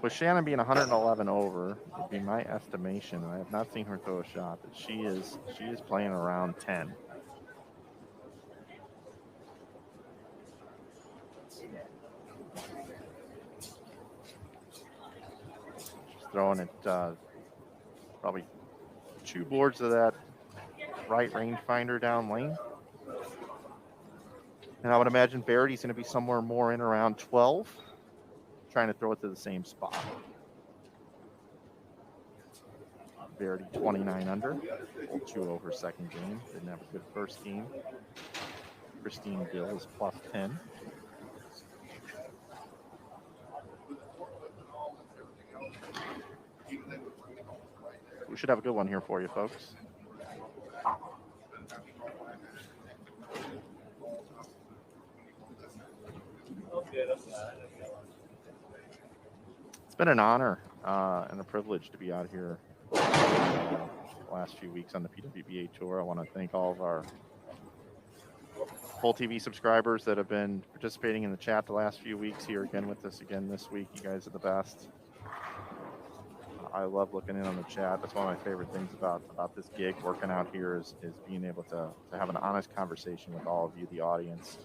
With Shannon being 111 over, would be my estimation, and I have not seen her throw a shot, that she is playing around 10. Throwing it probably 2 boards of that right rangefinder down lane. And I would imagine Verity's going to be somewhere more in around 12, trying to throw it to the same spot. Verity 29 under, 2 over second game. Didn't have a good first game. Christine Gill is plus 10. We should have a good one here for you, folks. It's been an honor and a privilege to be out here the last few weeks on the PWBA Tour. I want to thank all of our Full TV subscribers that have been participating in the chat the last few weeks here again with us again this week. You guys are the best. I love looking in on the chat. That's one of my favorite things about this gig, working out here, is being able to have an honest conversation with all of you, the audience.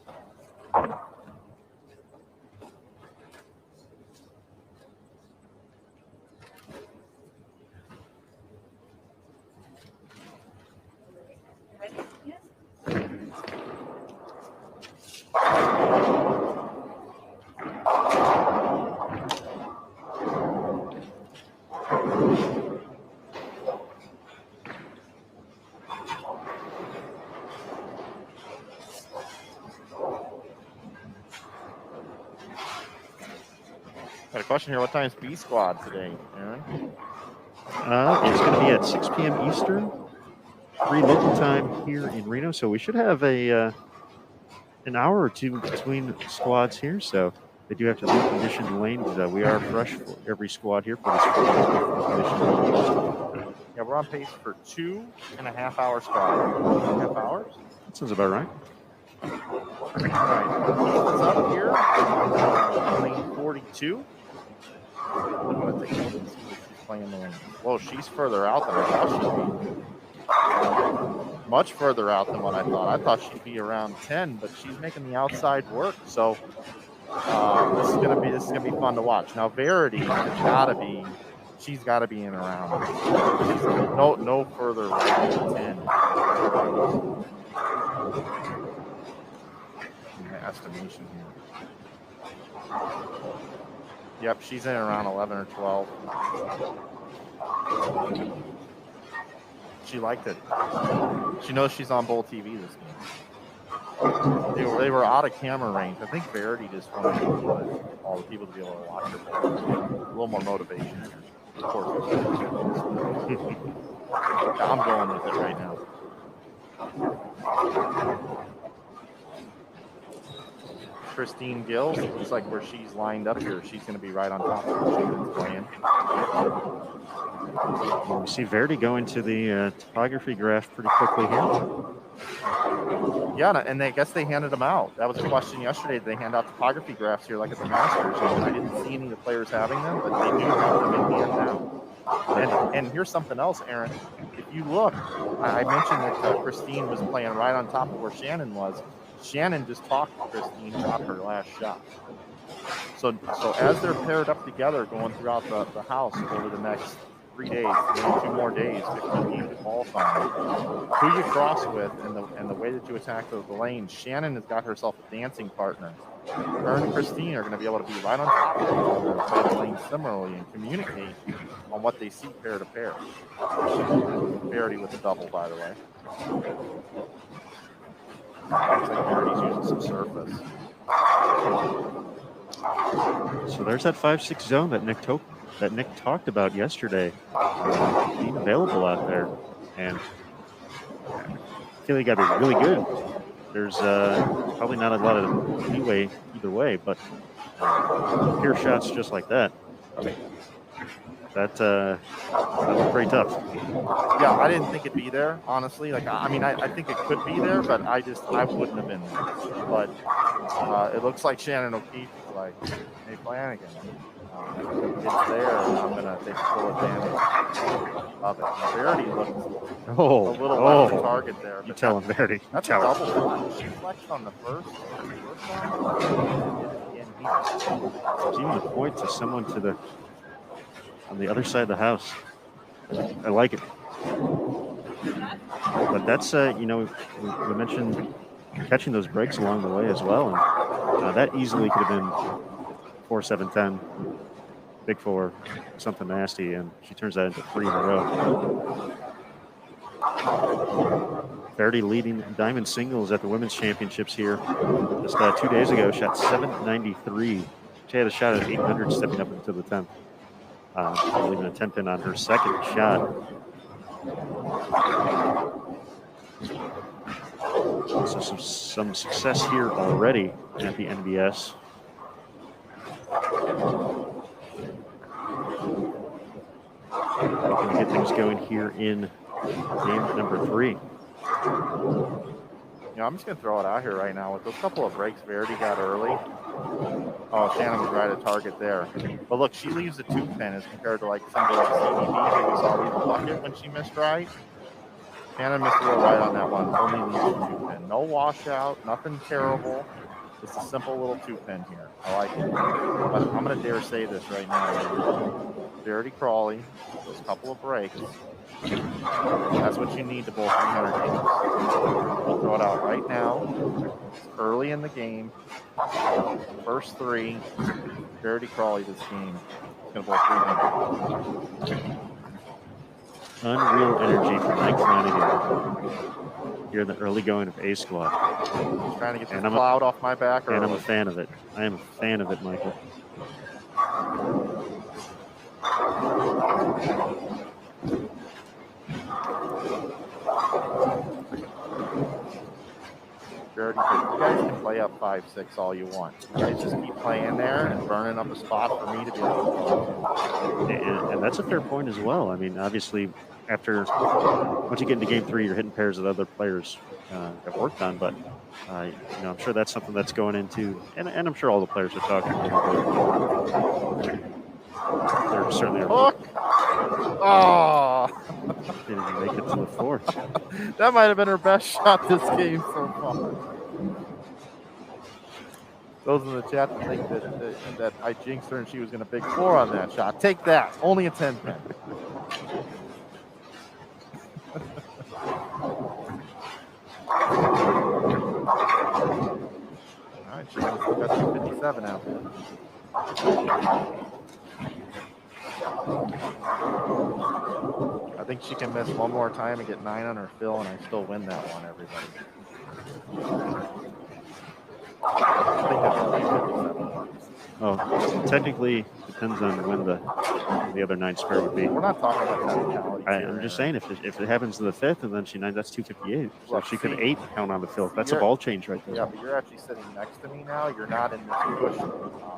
Got a question here. What time is B squad today, Aaron? It's going to be at 6 p.m. Eastern, 3 local time here in Reno. So we should have an hour or two between squads here. So they do have to recondition the lanes. We are fresh for every squad here for this squad. Yeah, we're on pace for 2.5 hour squad. 2.5 hours? That sounds about right. All right. It's up here. Lane 42. I want to take a look and see what she's playing there. Whoa, she's further out than I thought she'd be. Much further out than what I thought. I thought she'd be around 10, but she's making the outside work. So this is gonna be fun to watch. Now Verity she's gotta be in around. She's no further right than 10. My estimation here. Yep, she's in around 11 or 12. She liked it. She knows she's on Bowl TV this game. They were out of camera range. I think Verity just wanted all the people to be able to watch her. A little more motivation. Of course. I'm going with it right now. Christine Gill, looks like where she's lined up here, she's going to be right on top of where Shannon's playing. We see Verity go into the topography graph pretty quickly here. Yeah, and I guess they handed them out. That was a question yesterday. They hand out topography graphs here like at the Masters. And I didn't see any of the players having them, but they do have them in hand now. And here's something else, Aaron. If you look, I mentioned that Christine was playing right on top of where Shannon was. Shannon just talked to Christine about her last shot. So as they're paired up together going throughout the house over the next 3 days, 2 more days, 15 games to qualify. Who you cross with and the way that you attack the lanes. Shannon has got herself a dancing partner. Her and Christine are going to be able to be right on top of each other and play the lanes similarly and communicate on what they see pair to pair. Verity with the double, by the way. Looks like Verity's using some surface. So there's that 5-6 zone that Nick talked about yesterday, being available out there, and I feel like you got to be really good. There's probably not a lot of leeway either way, but pure shots just like that. That looked pretty tough. Yeah, I didn't think it'd be there, honestly. Like, I mean, I think it could be there, but I wouldn't have been there. But it looks like Shannon O'Keefe is like, hey, Flanagan, it's there, and I'm going to take full advantage of it. And Verity looks a little off the target there. You tell him, Verity. That's a double shot. She flexed on the first one. There's even a point to someone on the other side of the house. I like it. But that's, we mentioned catching those breaks along the way as well. And that easily could have been 4-7-10, big four, something nasty. And she turns that into 3 in a row. Verity leading diamond singles at the women's championships here. Just 2 days ago, shot 793. She had a shot at 800 stepping up into the 10th. Leaving a 10 pin on her second shot. So some success here already at the NBS. We can get things going here in game number 3. I'm just going to throw it out here right now. With those couple of breaks Verity got early, Shannon was right at target there. But look, she leaves a 2 pin as compared to like somebody like CDB who was always a bucket when she missed right. Shannon missed a little right on that one. Only leaves a 2 pin. No washout, nothing terrible. Just a simple little 2 pin here. I like it. But I'm going to dare say this right now. Verity Crawley, those couple of breaks, that's what you need to bowl 300 games. We'll throw it out right now. It's early in the game. First 3. Verity Crawley this game. It's going to bowl 300. Unreal energy from Mike Flanagan here in the early going of A Squad. Trying to get this cloud off my back. And I'm a fan of it. I am a fan of it, Michael. Verity, you guys can play up 5-6 all you want. You guys just keep playing there and burning up a spot for me to be able to. And that's a fair point as well. I mean, obviously, once you get into game 3, you're hitting pairs that other players have worked on. But I'm sure that's something that's going into, and I'm sure all the players are talking about. They're certainly. Hook! Oh! Didn't make it to the 4th. That might have been her best shot this game so far. Those in the chat that think that I jinxed her and she was going to big 4 on that shot. Take that. Only a 10 pin. All right, she's got 257 out there. I think she can miss one more time and get 9 on her fill, and I still win that one, everybody. I think that's 57. Oh, technically depends on when the other 9 spare would be. We're not talking about technicalities. I'm just saying if it happens in the 5th and then she 9, that's 258. So Look, she could 8 count on the fill. That's a ball change right there. Yeah, but you're actually sitting next to me now. You're not in this push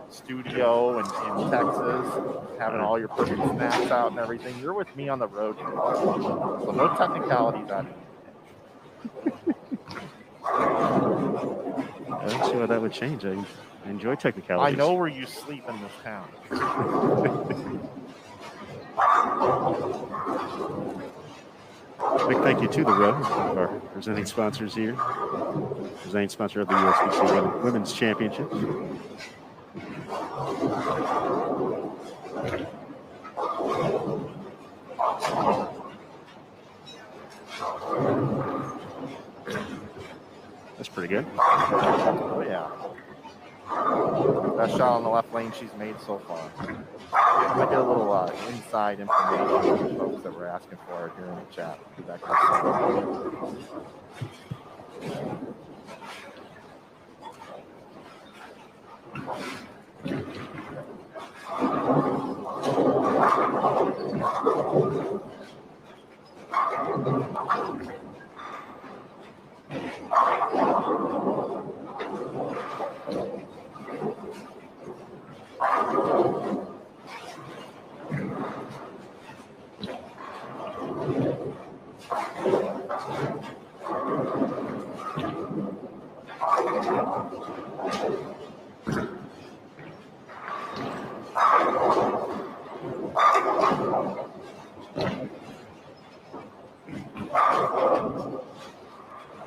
studio in Texas, having all your perfect snaps out and everything. You're with me on the road. So no technicalities out here. I don't see why that would change. I enjoy technicalities. I know where you sleep in this town. Big thank you to the Row, our presenting sponsors here. Presenting sponsor of the USBC Women's Championships. That's pretty good. Oh, yeah. Best shot on the left lane she's made so far. I might get a little inside information from the folks that were asking for it here in the chat. Do that kind of stuff.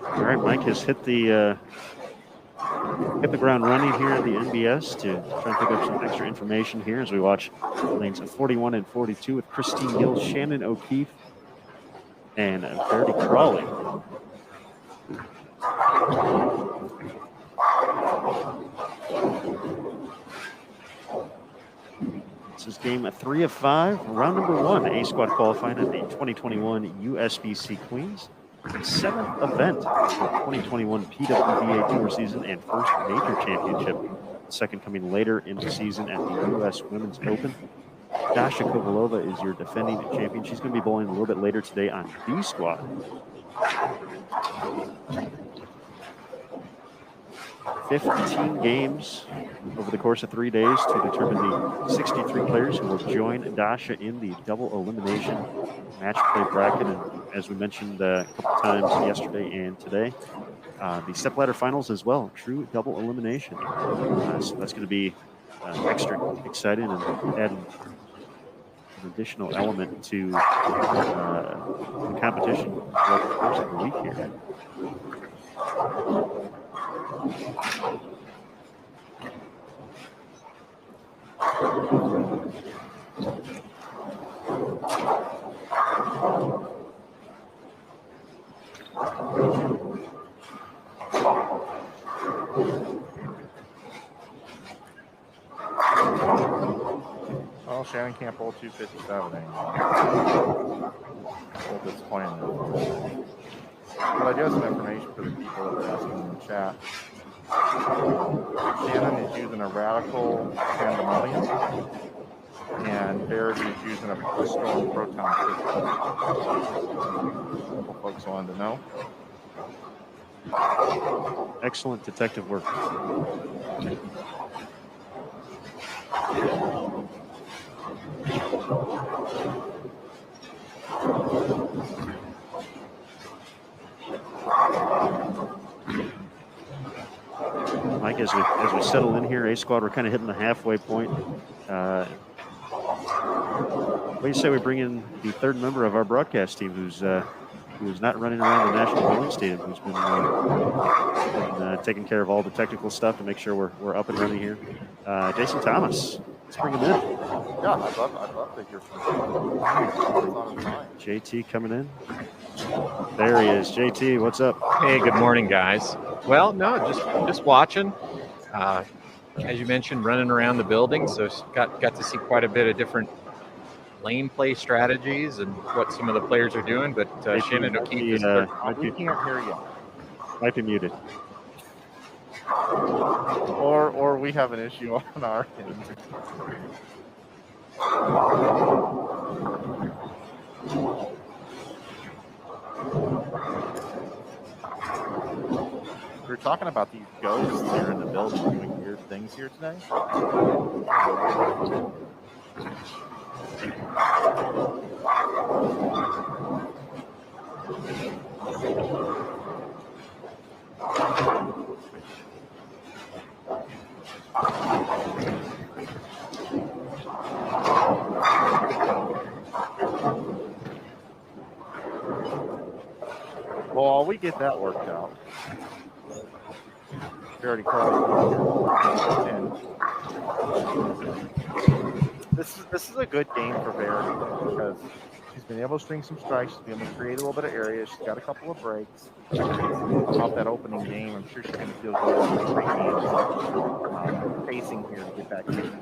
All right, Mike has hit the ground running here at the NBS to try and pick up some extra information here as we watch lanes of 41 and 42 with Christine Gill, Shannon O'Keefe, and Verity Crawley. This is game 3 of 5, round number 1, A squad qualifying at the 2021 USBC Queens. 7th event of the 2021 PWBA Tour season and first major championship. Second coming later in the season at the U.S. Women's Open. Dasha Kovalova is your defending champion. She's going to be bowling a little bit later today on B squad. 15 games over the course of 3 days to determine the 63 players who will join Dasha in the double elimination match play bracket. And as we mentioned a couple times yesterday and today, the stepladder finals as well, true double elimination. So that's going to be extra exciting and adding an additional element to the competition throughout the course of the week here. Well, Shannon can't bowl 257 anymore. A little disappointing. But I do have some information for the people that are asking in the chat. Shannon is using a radical pandemonium, and Verity is using a crystal proton system. A couple folks wanted to know. Excellent detective work. Mike, as we settle in here, A squad, we're kind of hitting the halfway point. What do you say we bring in the third member of our broadcast team, who's not running around the National Bowling Stadium, who's been taking care of all the technical stuff to make sure we're up and running here. Jason Thomas, let's bring him in. Yeah, I'd love to hear from him. JT coming in. There he is. JT, what's up? Hey, good morning, guys. Well, no, just watching. As you mentioned, running around the building, so got to see quite a bit of different lane play strategies and what some of the players are doing. But Shannon O'Keefe is we can't hear you. Might be muted. Or we have an issue on our end. We're talking about these ghosts here in the building doing weird things here today. Well, we get that worked out. Verity Crawley. And this is a good game for Verity because She's been able to string some strikes. She's been able to create a little bit of area. She's got a couple of breaks. Off that opening game, I'm sure she's going to feel good about 3 games. Pacing here to get back to it.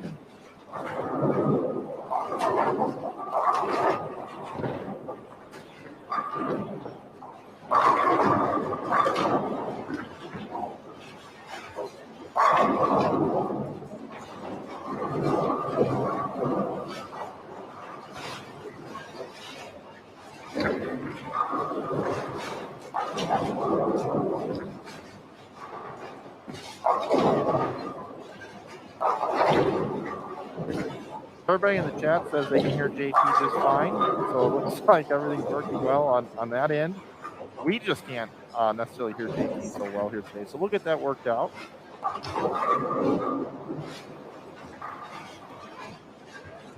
Everybody in the chat says they can hear JP just fine, so it looks like everything's working well on that end. We just can't necessarily hear JP so well here today, so we'll get that worked out.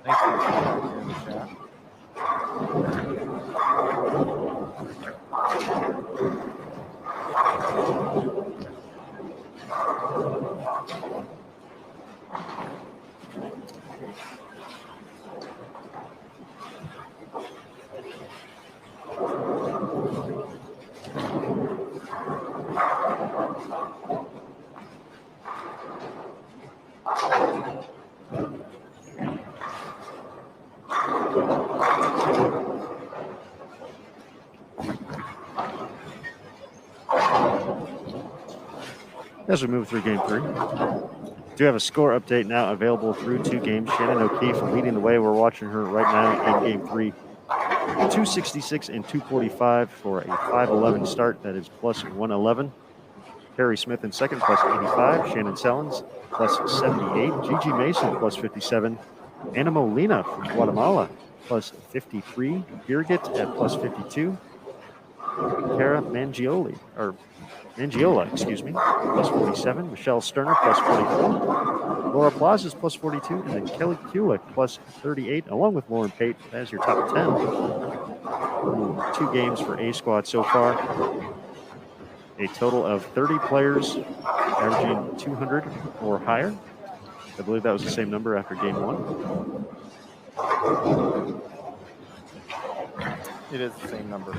Thanks for your feedback here in the chat. As we move through game 3, do have a score update now available through 2 games. Shannon O'Keefe leading the way. We're watching her right now in game 3. 266 and 245 for a 511 start. That is plus 111. Harry Smith in second, plus 85. Shannon Sellens, plus 78. Gigi Mason, plus 57. Anna Molina from Guatemala, plus 53. Birgit at plus 52. Kara Mangiola, plus 47. Michelle Sterner, plus 44. Laura Plazas, plus 42. And then Kelly Kulick, plus 38, along with Lauren Pate. That is your top 10. 2 games for A squad so far. A total of 30 players averaging 200 or higher. I believe that was the same number after game 1. It is the same number.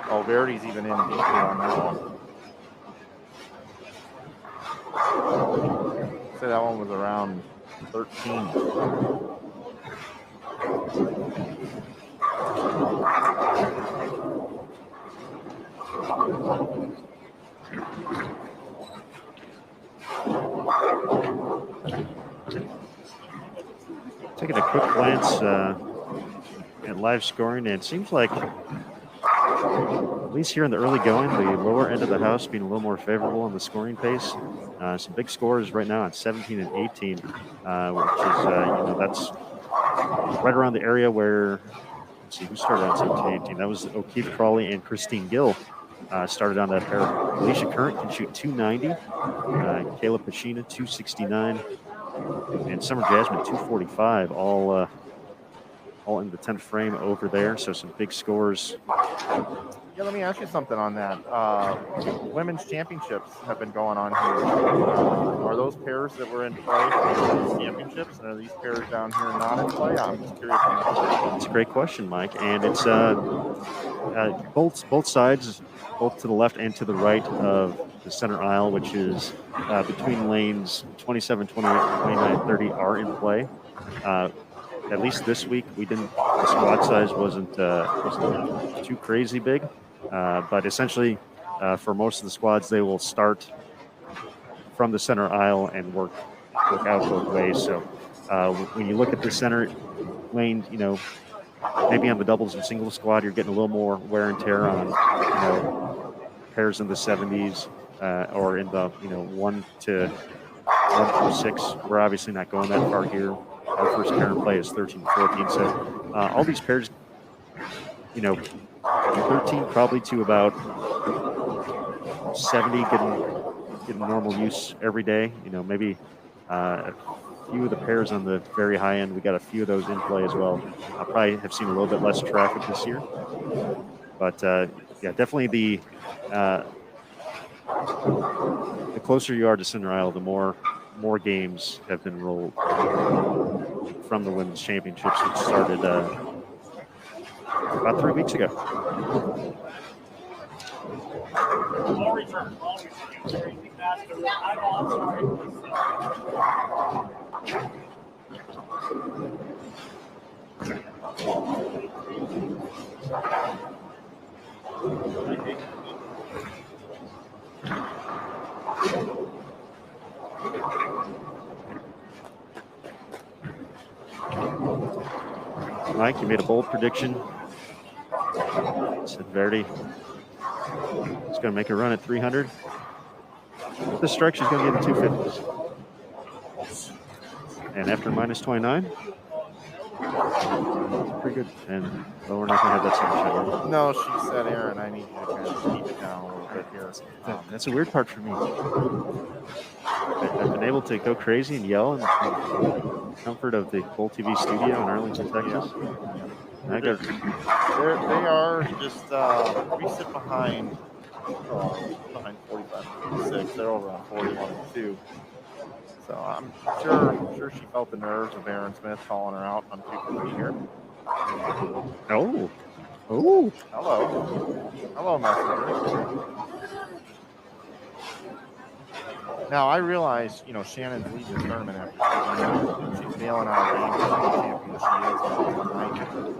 Oh, Verity's even in deeply on that one. So that one was around 13. Taking a quick glance at live scoring, and it seems like, at least here in the early going, the lower end of the house being a little more favorable on the scoring pace. Some big scores right now at 17 and 18, which is, that's right around the area where, let's see, who started on 17, 18? That was O'Keefe Crawley and Christine Gill started on that pair. Alicia Current can shoot 290, Kayla Pacina 269, and Summer Jasmine 245, all in the 10th frame over there. So some big scores. Yeah, let me ask you something on that. Women's championships have been going on here. Are those pairs that were in play for these championships, and are these pairs down here not in play? I'm just curious. It's a great question, Mike, and it's both sides, both to the left and to the right of the center aisle, which is between lanes 27, 28, 29, 30 are in play. At least this week, the squad size wasn't too crazy big, but essentially for most of the squads, they will start from the center aisle and work out both ways. So when you look at the center lane, maybe on the doubles and singles squad, you're getting a little more wear and tear on, pairs in the 70s or in the, 1 through 6. We're obviously not going that far here. Our first pair in play is 13 to 14. So all these pairs, 13 probably to about 70 getting normal use every day. Maybe a few of the pairs on the very high end. We got a few of those in play as well. I probably have seen a little bit less traffic this year, but yeah, definitely the closer you are to Center Isle, the more games have been rolled from the women's championships, which started about 3 weeks ago. Mike, you made a bold prediction. Said Verdi is going to make a run at 300. With the strike, she's going to get in 250s. And after minus 29, pretty good. And we're not going to have that same shot. No, she said, Aaron, I need you to kind of keep it down a little bit here. That's a weird part for me. I've been able to go crazy and yell in the comfort of the Bowl TV studio in Arlington, Texas. They are just, we sit behind 45-6. They're over on 41-2. So I'm sure she felt the nerves of Aaron Smith calling her out on 250 here. Oh. Hello, Messenger. Now I realize, Shannon's leading the tournament after she's bailing out games as the champion she is.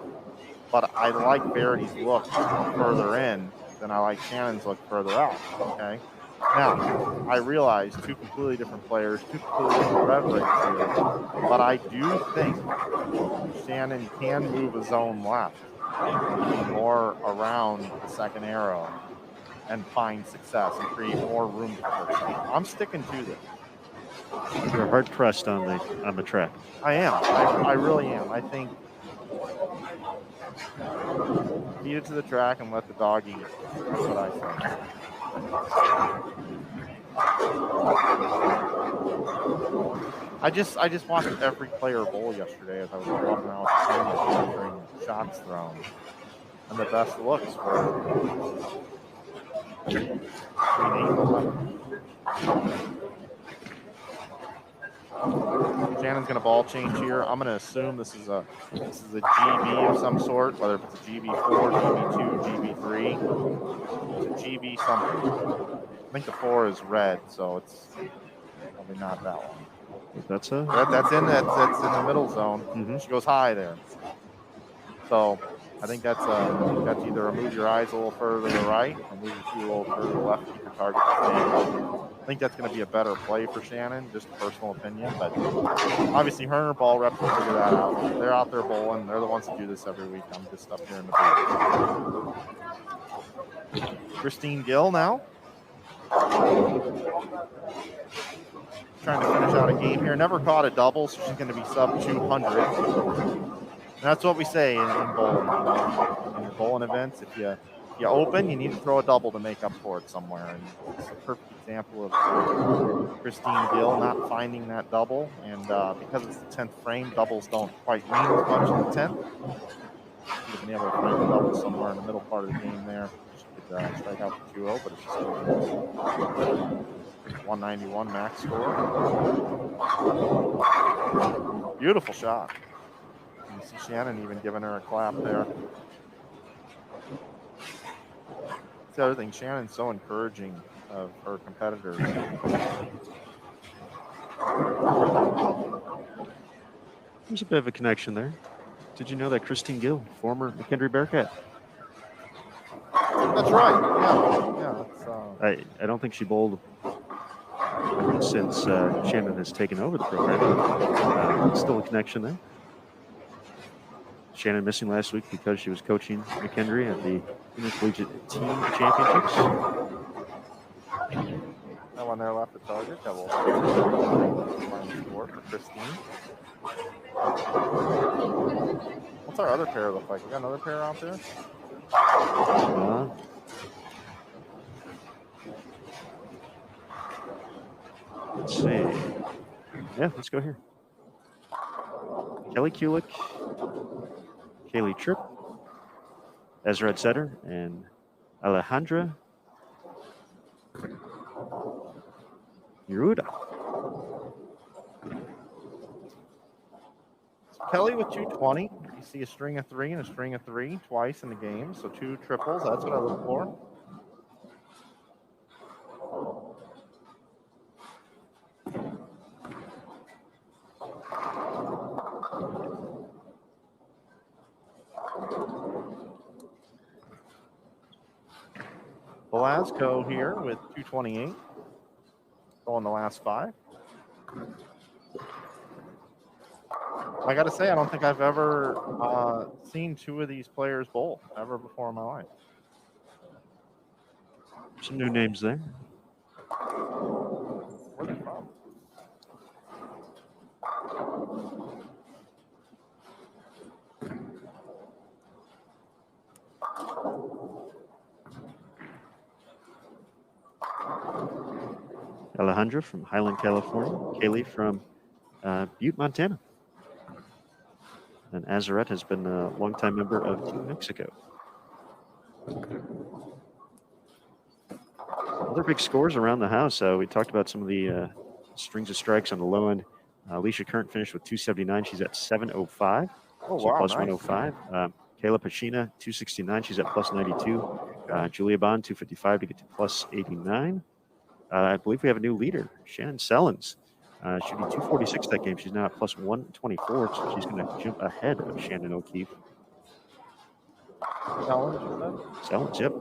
But I like Verity's look further in than I like Shannon's look further out. Okay. Now, I realize two completely different players, two completely different rev rates here, but I do think Shannon can move a zone left, more around the second arrow, and find success and create more room for herself. I'm sticking to this. You're hard pressed on the track. I am. I really am. I think feed it to the track and let the dog eat. That's what I think. I just watched every player bowl yesterday as I was walking around with the camera during shots thrown, and the best looks were between 8 and 11. Shannon's going to ball change here. I'm going to assume this is a GB of some sort, whether it's a GB4, GB2, GB3. It's a GB something. I think the 4 is red, so it's probably not that one. That's in the middle zone. Mm-hmm. She goes high there. So I think that's either move your eyes a little further to the right or move your feet a little further to the left to keep your target the same. I think that's going to be a better play for Shannon, just a personal opinion. But obviously, her and her ball reps will figure that out. They're out there bowling. They're the ones that do this every week. I'm just up here in the booth. Christine Gill now. Trying to finish out a game here. Never caught a double, so she's going to be sub 200. And that's what we say in bowling. In your bowling events, if you open, you need to throw a double to make up for it somewhere. And it's a perfect example of Christine Gill not finding that double. And because it's the 10th frame, doubles don't quite mean as much in the 10th. She'd have been able to find the double somewhere in the middle part of the game there. She could strike out for 2-0, but it's still 191 max score. Beautiful shot. You see Shannon even giving her a clap there. That's the other thing. Shannon's so encouraging of her competitors. There's a bit of a connection there. Did you know that Christine Gill, former McKendree Bearcat? That's right. Yeah. I don't think she bowled since Shannon has taken over the program. Still a connection there. Shannon missing last week because she was coaching McKendree at the Intercollegiate Team Championships. That one there left the target. Double. Final score for Christine. What's our other pair look like? We got another pair out there? Let's see. Yeah, let's go here. Kelly Kulik, Kaylee Tripp, Ezra at setter, and Alejandra Yeruda. Kelly with 220. You see a string of 3 and a string of 3 twice in the game. So 2 triples. That's what I look for. Velasco here with 228. Going the last 5. I got to say, I don't think I've ever seen 2 of these players bowl ever before in my life. Some new names there. Where are they from? Alejandra from Highland, California. Kaylee from Butte, Montana. And Azarette has been a longtime member of Team Mexico. Other big scores around the house. We talked about some of the strings of strikes on the low end. Alicia Current finished with 279. She's at 705. Oh, so wow, plus nice. 105. Kayla Pachina, 269. She's at plus 92. Julia Bond, 255 to get to plus 89. I believe we have a new leader, Shannon Sellens. Shooting 246 that game. She's now at plus 124, so she's going to jump ahead of Shannon O'Keefe. Sellens, yep.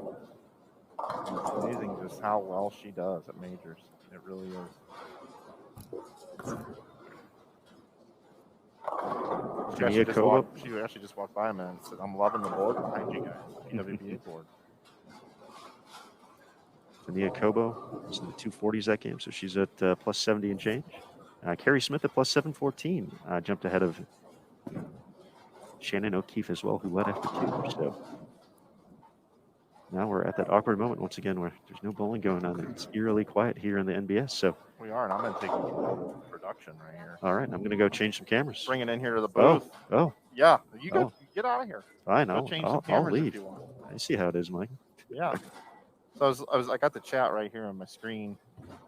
It's amazing just how well she does at majors. It really is. She actually just walked by a minute and said, "I'm loving the board behind you guys, the PWBA board." Tania Kobo was in the 240s that game, so she's at plus 70 and change. Carrie Smith at plus 714 jumped ahead of Shannon O'Keefe as well, who led after 2. So now we're at that awkward moment once again where there's no bowling going on. It's eerily quiet here in the NBS. So we are, and I'm going to take control of production right here. All right, I'm going to go change some cameras. Bring it in here to the booth. Oh. Yeah, you go. Get out of here. Fine, I'll leave. I see how it is, Mike. Yeah. So I got the chat right here on my screen.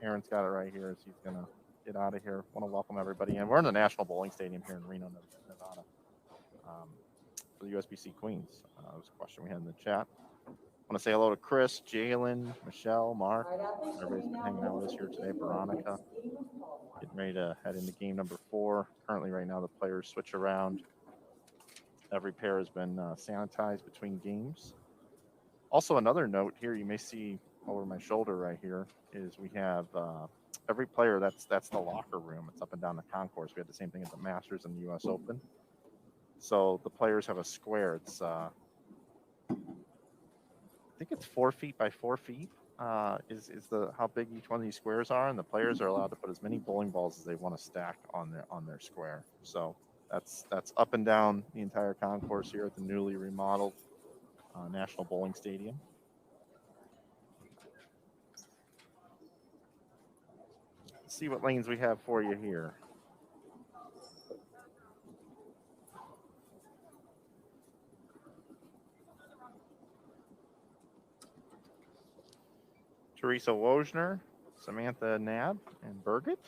Aaron's got it right here as he's gonna get out of here. Want to welcome everybody, and we're in the National Bowling Stadium here in Reno, Nevada, for the USBC Queens. That was a question we had in the chat. Want to say hello to Chris, Jalen, Michelle, Mark. Everybody's been hanging out with us here today. Veronica, getting ready to head into game number 4. Currently, right now, the players switch around. Every pair has been sanitized between games. Also, another note here you may see over my shoulder right here is we have every player that's the locker room. It's up and down the concourse. We had the same thing at the Masters and the US Open. So the players have a square. It's I think it's 4 feet by 4 feet is the how big each one of these squares are, and the players are allowed to put as many bowling balls as they want to stack on their square. So that's up and down the entire concourse here at the newly remodeled National Bowling Stadium. Let's see what lanes we have for you here. Teresa Wojner, Samantha Nab, and Birgit.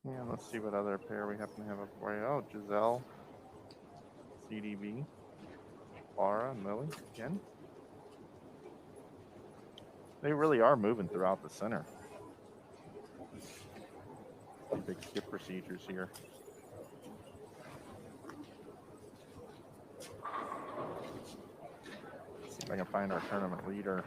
Yeah, let's see what other pair we happen to have up for you. Oh, Giselle, CDB, Laura, and Lily again. They really are moving throughout the center. Big skip procedures here. If I can find our tournament leader.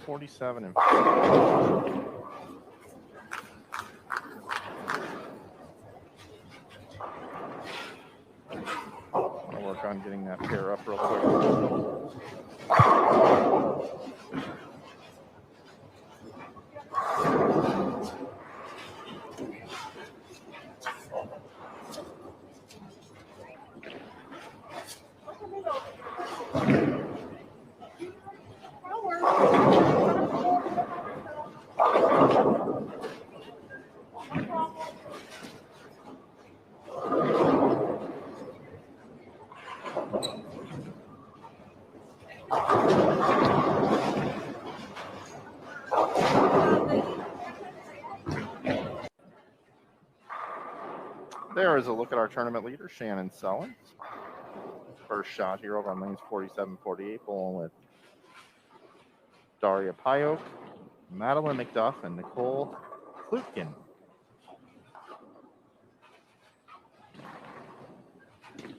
$47 and I'll work on getting that pair up real quick. There is a look at our tournament leader, Shannon Sellens. First shot here over on lanes 47-48, bowling with Daria Payok, Madeline McDuff, and Nicole Klutkin.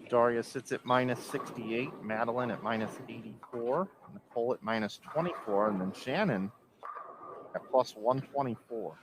Daria sits at -68, Madeline at -84, Nicole at -24, and then Shannon at +124.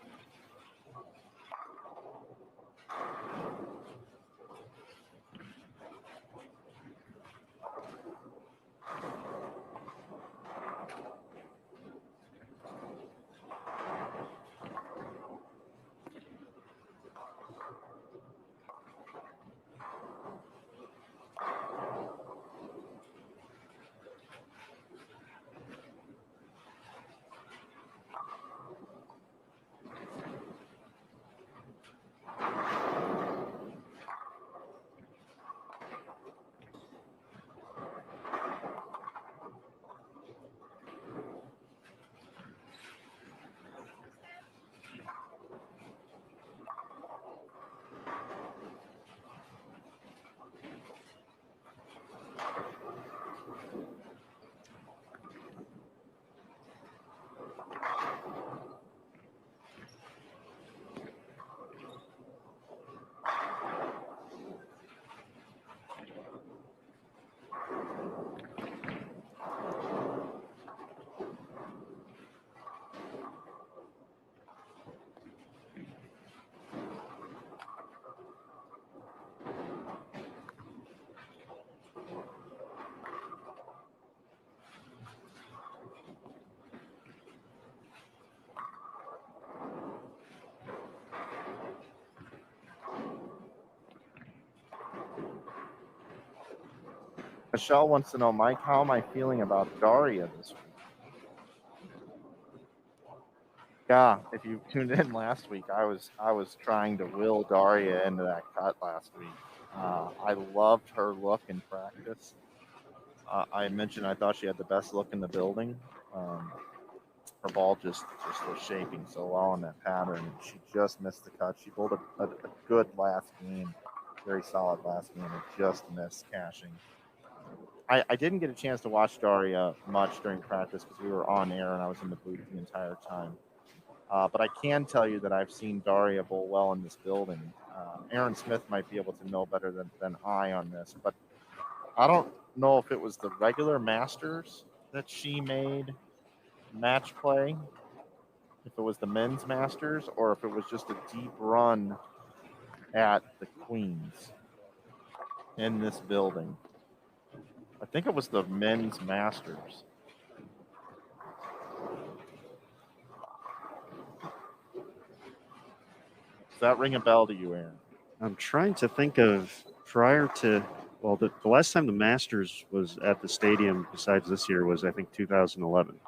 Michelle wants to know, Mike, how am I feeling about Daria this week? Yeah, if you tuned in last week, I was trying to will Daria into that cut last week. I loved her look in practice. I mentioned I thought she had the best look in the building. Her ball just was shaping so well in that pattern. She just missed the cut. She bowled a good last game, very solid last game, and just missed cashing. I didn't get a chance to watch Daria much during practice because we were on air and I was in the booth the entire time. But I can tell you that I've seen Daria bowl well in this building. Aaron Smith might be able to know better than I on this, but I don't know if it was the regular Masters that she made match play, if it was the men's Masters, or if it was just a deep run at the Queens in this building. I think it was the men's Masters. Does that ring a bell to you, Aaron? I'm trying to think of prior to, well, the last time the Masters was at the stadium besides this year was, I think, 2011.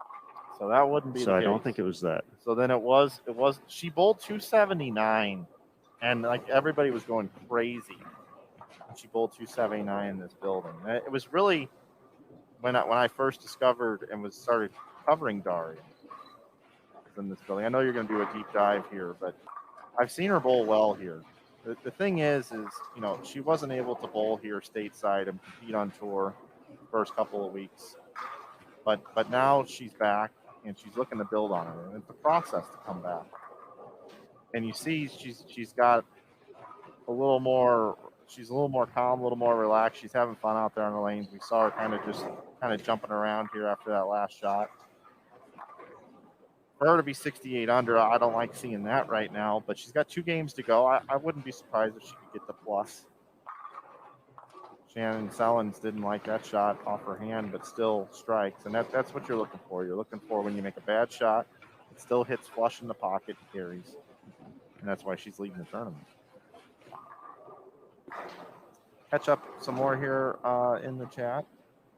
So that wouldn't be So the I case. don't think it was that. So then it was, she bowled 279, and like everybody was going crazy. She bowled 279 in this building. It was really, when I first discovered and started covering Daria in this building. I know you're going to do a deep dive here, but I've seen her bowl well here. The thing is, she wasn't able to bowl here stateside and compete on tour first couple of weeks, but now she's back and she's looking to build on it, and it's a process to come back. And you see, she's got a little more. She's a little more calm, a little more relaxed. She's having fun out there on the lanes. We saw her kind of jumping around here after that last shot. For her to be 68 under, I don't like seeing that right now, but she's got 2 games to go. I wouldn't be surprised if she could get the plus. Shannon Sellens didn't like that shot off her hand, but still strikes, and that's what you're looking for. You're looking for when you make a bad shot, it still hits flush in the pocket and carries, and that's why she's leading the tournament. Catch up some more here in the chat.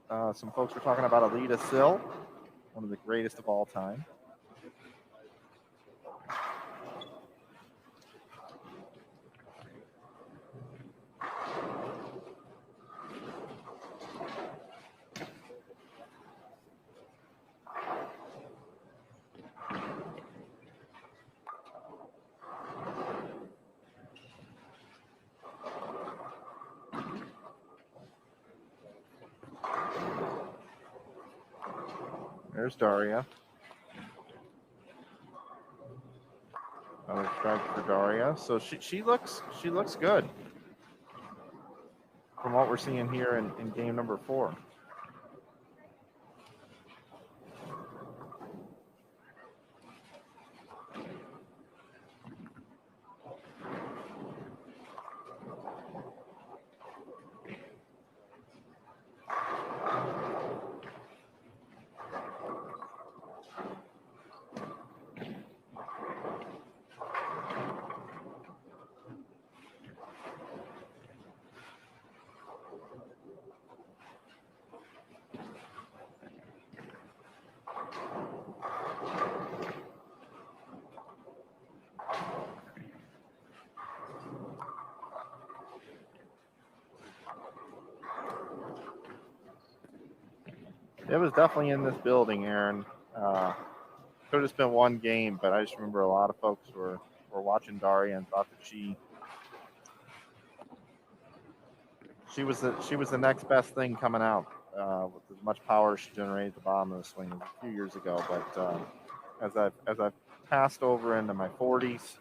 Some folks were talking about Alita Sill, one of the greatest of all time. There's Daria. Another strike for Daria. So she looks good from what we're seeing here in game number 4. It was definitely in this building, Aaron. Could have been one game, but I just remember a lot of folks were watching Daria and thought that she was the next best thing coming out with as much power she generated at the bottom of the swing a few years ago. But as I've passed over into my 40s,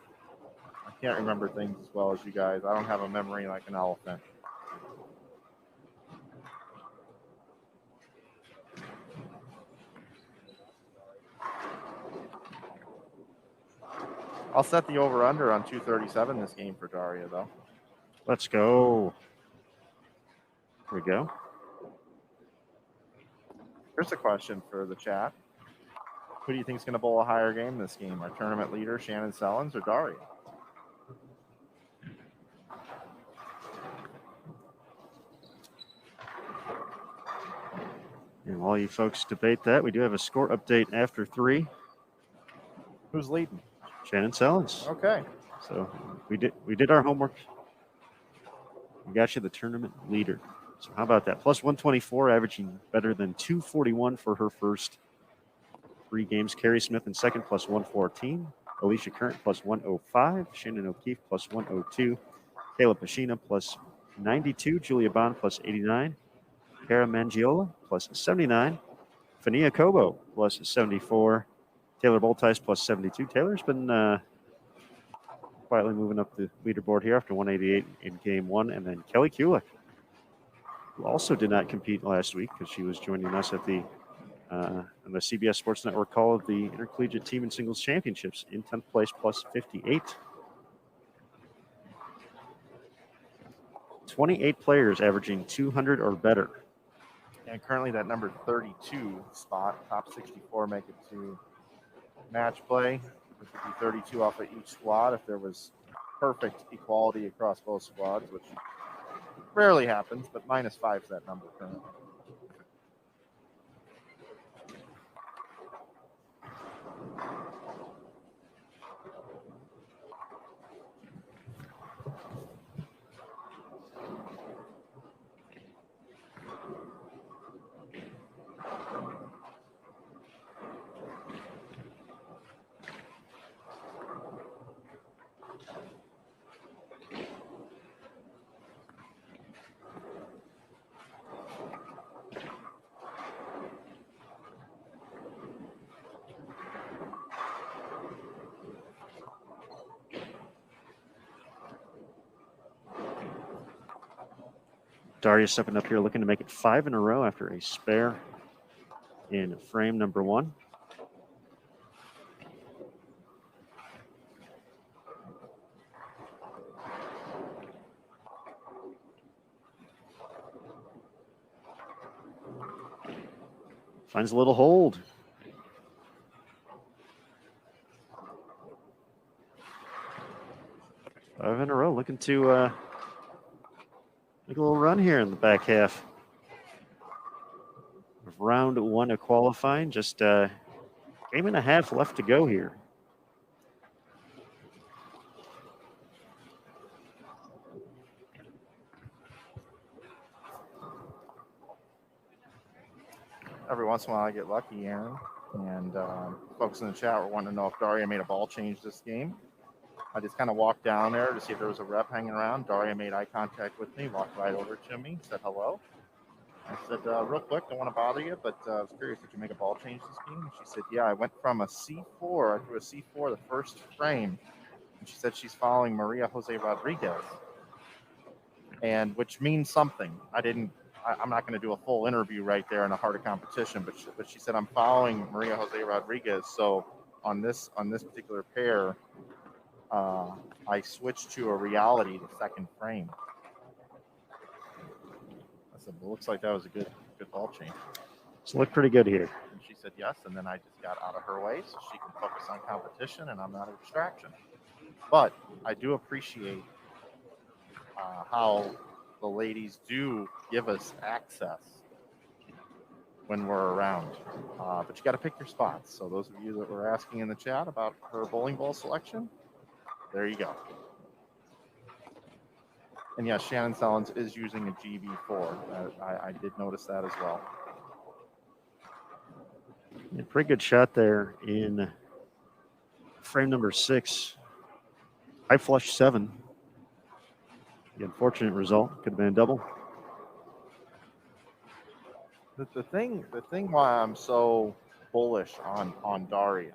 I can't remember things as well as you guys. I don't have a memory like an elephant. I'll set the over-under on 237 this game for Daria, though. Let's go. Here we go. Here's a question for the chat. Who do you think is going to bowl a higher game this game? Our tournament leader, Shannon Sellens, or Daria? And while you folks debate that, we do have a score update after 3. Who's leading? Shannon Sellens. Okay. So we did our homework. We got you the tournament leader. So how about that? Plus 124, averaging better than 241 for her first 3 games. Carrie Smith in second, plus 114. Alicia Current, plus 105. Shannon O'Keefe, plus 102. Kayla Pashina, plus 92. Julia Bond, plus 89. Cara Mangiola, plus 79. Fania Kobo, plus 74. Taylor Boltice, plus 72. Taylor's been quietly moving up the leaderboard here after 188 in game 1. And then Kelly Kulick, who also did not compete last week because she was joining us at the on the CBS Sports Network call of the Intercollegiate Team and Singles Championships in 10th place, plus 58. 28 players averaging 200 or better. And currently that number 32 spot, top 64, make it to match play. Which would be 32 off of each squad if there was perfect equality across both squads, which rarely happens, but -5 is that number currently. Daria stepping up here, looking to make it 5 in a row after a spare in frame number 1. Finds a little hold. Five in a row, looking to make a little run here in the back half of round 1 of qualifying. Just game and a half left to go here. Every once in a while I get lucky, Aaron. And folks in the chat were wanting to know if Daria made a ball change this game. I just kind of walked down there to see if there was a rep hanging around. Daria made eye contact with me, walked right over to me, said hello. I said, real quick, don't want to bother you, but I was curious, did you make a ball change this game? And she said, yeah, I went from a C4, I threw a C4 the first frame. And she said she's following Maria Jose Rodriguez, and which means something. I'm not going to do a full interview right there in the heart of competition, but she said, I'm following Maria Jose Rodriguez. So on this particular pair, I switched to a reality the second frame. I said, well, looks like that was a good ball change. It's looked pretty good here. And she said yes, and then I just got out of her way so she can focus on competition and I'm not a distraction. But I do appreciate how the ladies do give us access when we're around. But you got to pick your spots. So those of you that were asking in the chat about her bowling ball selection, there you go. And yes, Shannon Sellens is using a GB4. I did notice that as well. A pretty good shot there in frame number 6. High flush 7. The unfortunate result could have been a double. The thing why I'm so bullish on Daria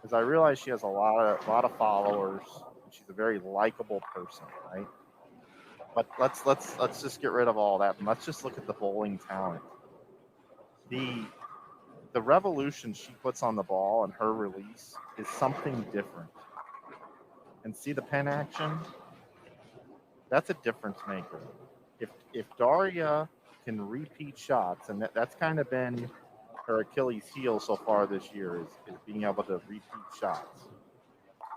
is I realize she has a lot of followers. And she's a very likable person, right? But let's just get rid of all that and let's just look at the bowling talent. The revolution she puts on the ball and her release is something different. And see the pen action? That's a difference maker. If Daria can repeat shots, and that's kind of been her Achilles heel so far this year is being able to repeat shots.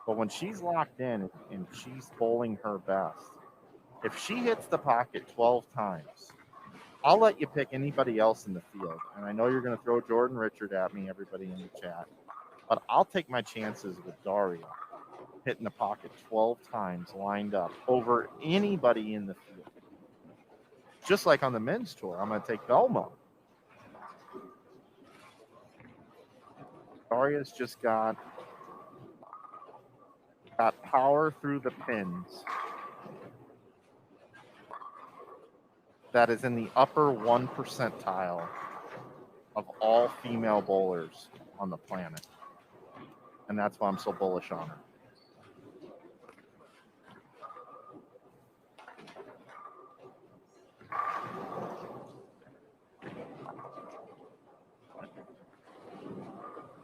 But when she's locked in and she's bowling her best, if she hits the pocket 12 times, I'll let you pick anybody else in the field. And I know you're going to throw Jordan Richard at me, everybody in the chat, but I'll take my chances with Daria hitting the pocket 12 times lined up over anybody in the field. Just like on the men's tour, I'm going to take Belmo. Daria's just got power through the pins that is in the upper 1 percentile of all female bowlers on the planet. And that's why I'm so bullish on her.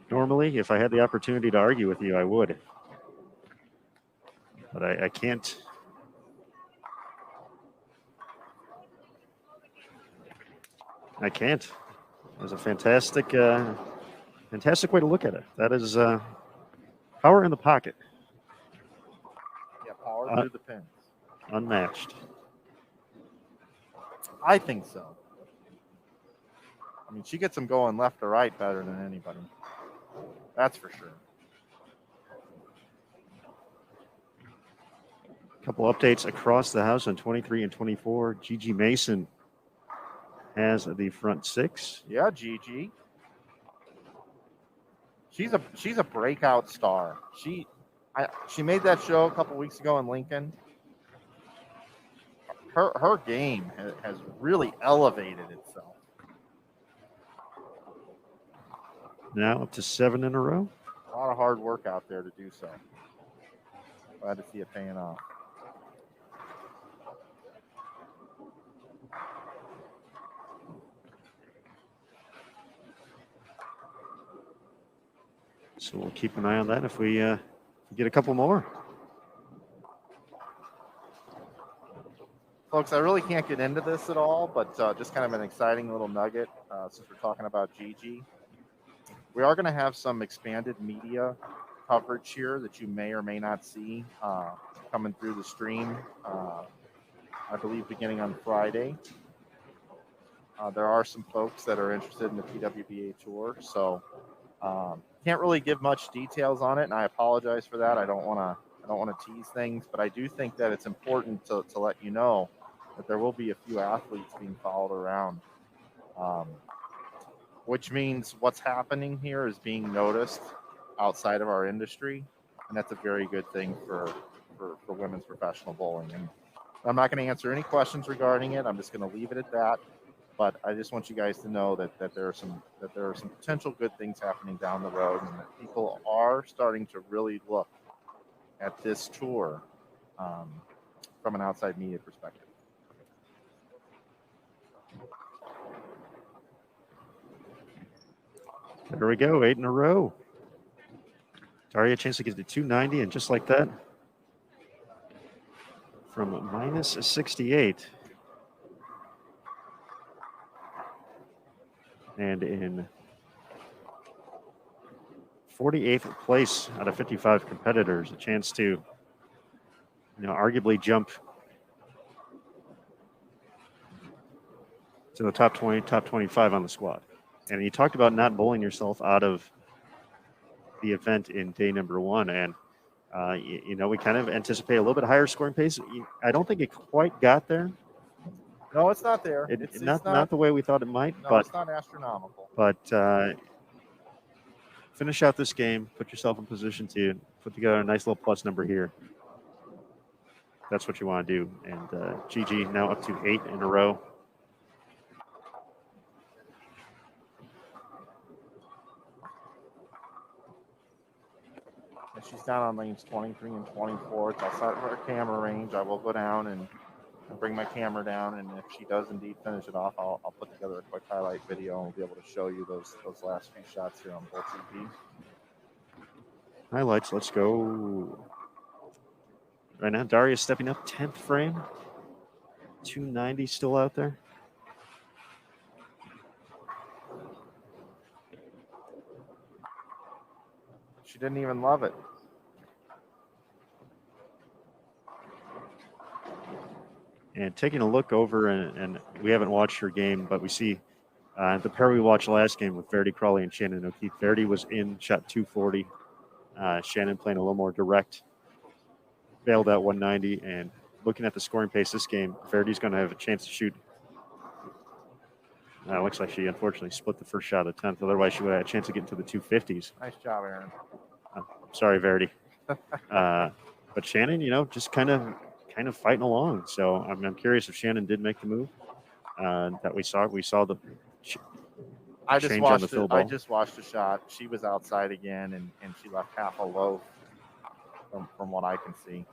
Normally, if I had the opportunity to argue with you, I would. But I can't. I can't. It was a fantastic way to look at it. That is power in the pocket. Yeah, power through the pins. Unmatched. I think so. I mean, she gets them going left to right better than anybody. That's for sure. A couple updates across the house on 23 and 24. Gigi Mason has the front 6. Yeah, Gigi. She's a breakout star. She made that show a couple weeks ago in Lincoln. Her game has really elevated itself. Now up to 7 in a row. A lot of hard work out there to do so. Glad to see it paying off. So we'll keep an eye on that if we get a couple more. Folks, I really can't get into this at all, but just kind of an exciting little nugget since we're talking about Gigi. We are going to have some expanded media coverage here that you may or may not see coming through the stream, I believe beginning on Friday. There are some folks that are interested in the PWBA tour, so can't really give much details on it, and I apologize for that. I don't want to tease things, but I do think that it's important to let you know that there will be a few athletes being followed around, which means what's happening here is being noticed outside of our industry, and that's a very good thing for women's professional bowling. And I'm not going to answer any questions regarding it. I'm just going to leave it at that. But I just want you guys to know that there are some potential good things happening down the road, and that people are starting to really look at this tour from an outside media perspective. There we go, 8 in a row. Daria, a chance to get to 290, and just like that, from minus 68. And in 48th place out of 55 competitors, a chance to, arguably jump to the top 20, top 25 on the squad. And you talked about not bowling yourself out of the event in day number 1. And, we kind of anticipate a little bit higher scoring pace. I don't think it quite got there. No, it's not there. It's not the way we thought it might. No, but it's not astronomical. But finish out this game, put yourself in position to put together a nice little plus number here. That's what you want to do. And Gigi now up to 8 in a row. And she's down on lanes 23 and 24. It's outside of her camera range. I will go down and bring my camera down, and if she does indeed finish it off, I'll put together a quick highlight video, and we'll be able to show you those last few shots here on Bolt TV. Highlights, let's go. Right now, Daria's stepping up, 10th frame. 290 still out there. She didn't even love it. And taking a look over, and we haven't watched her game, but we see the pair we watched last game with Verity Crawley and Shannon O'Keefe. Verity was in, shot 240. Shannon playing a little more direct, bailed out 190. And looking at the scoring pace this game, Verity's going to have a chance to shoot. Looks like she unfortunately split the first shot of the 10th. Otherwise, she would have had a chance to get into the 250s. Nice job, Aaron. Sorry, Verity. But Shannon, just kind of fighting along. So I'm curious if Shannon did make the move that we saw. We saw the change on the fill ball. I just watched the shot. She was outside again, and she left half a loaf from what I can see.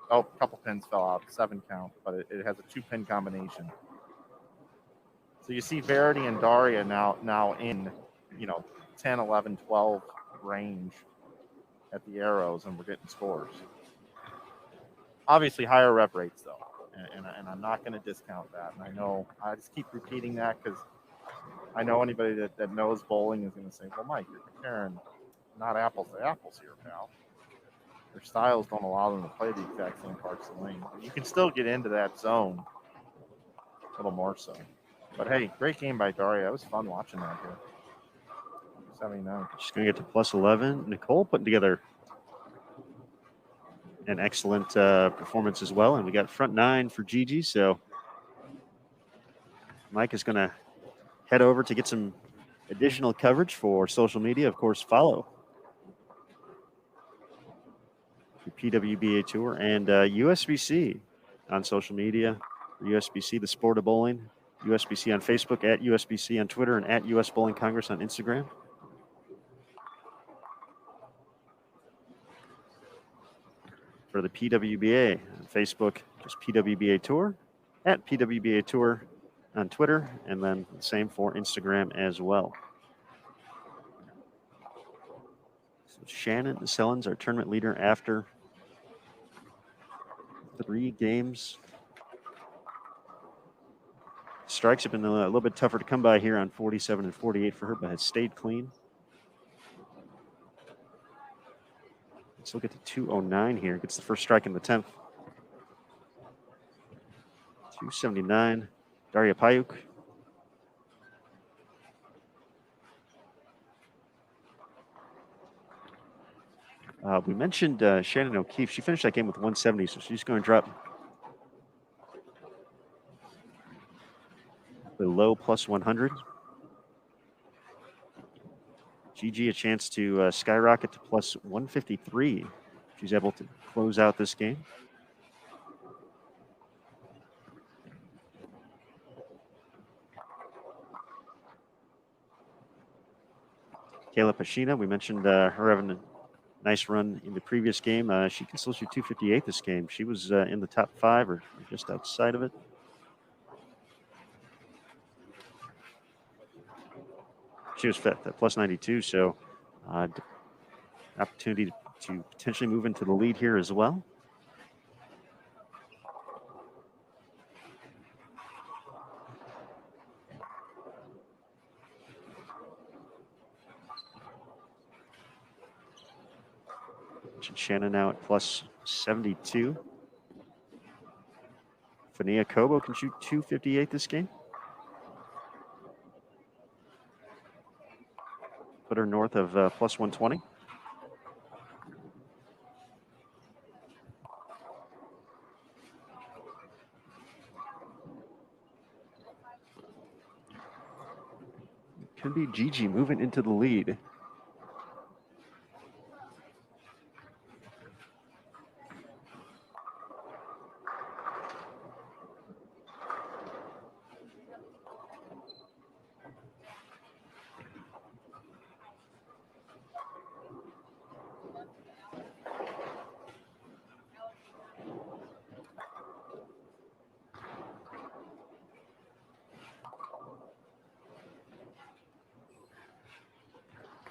Oh, a couple pins fell out, 7 count, but it has a 2-pin combination. So you see Verity and Daria now in, 10, 11, 12 range at the arrows, and we're getting scores. Obviously higher rep rates though, and I'm not going to discount that. And I know I just keep repeating that because I know anybody that knows bowling is going to say, well, Mike, you're comparing not apples to apples here, pal. Their styles don't allow them to play the exact same parts of the lane. You can still get into that zone a little more so. But hey, great game by Daria. It was fun watching that here. 79. She's going to get to plus 11. Nicole putting together an excellent performance as well. And we got front 9 for Gigi. So Mike is going to head over to get some additional coverage for social media. Of course, follow the PWBA Tour and USBC on social media. USBC, the sport of bowling. USBC on Facebook, at USBC on Twitter, and at US Bowling Congress on Instagram. For the PWBA on Facebook, just PWBA Tour, at PWBA Tour on Twitter, and then the same for Instagram as well. Shannon Sellens, our tournament leader after 3 games. Strikes have been a little bit tougher to come by here on 47 and 48 for her, but has stayed clean. Let's look at the 209 here. Gets the first strike in the 10th. 279, Daria Payuk. We mentioned Shannon O'Keefe. She finished that game with 170, so she's going to drop below plus 100. GG a chance to skyrocket to plus 153. She's able to close out this game. Kayla Pashina, we mentioned her having a nice run in the previous game. She can still shoot 258 this game. She was in the top 5 or just outside of it. She was 5th at plus 92, so opportunity to potentially move into the lead here as well. Shannon now at plus 72. Fania Kobo can shoot 258 this game. Put her north of plus 120. Could be Gigi moving into the lead.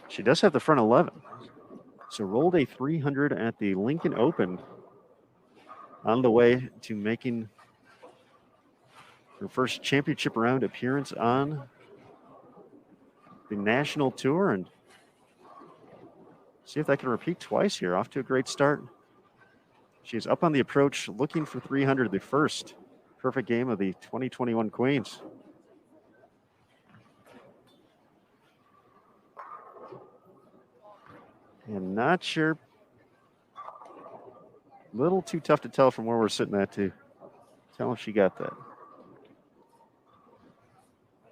She does have the front 11. So rolled a 300 at the Lincoln Open on the way to making her first championship round appearance on the national tour, and see if that can repeat twice here. Off to a great start. She's up on the approach, looking for 300, the first perfect game of the 2021 Queens. And not sure. A little too tough to tell from where we're sitting at to tell if she got that.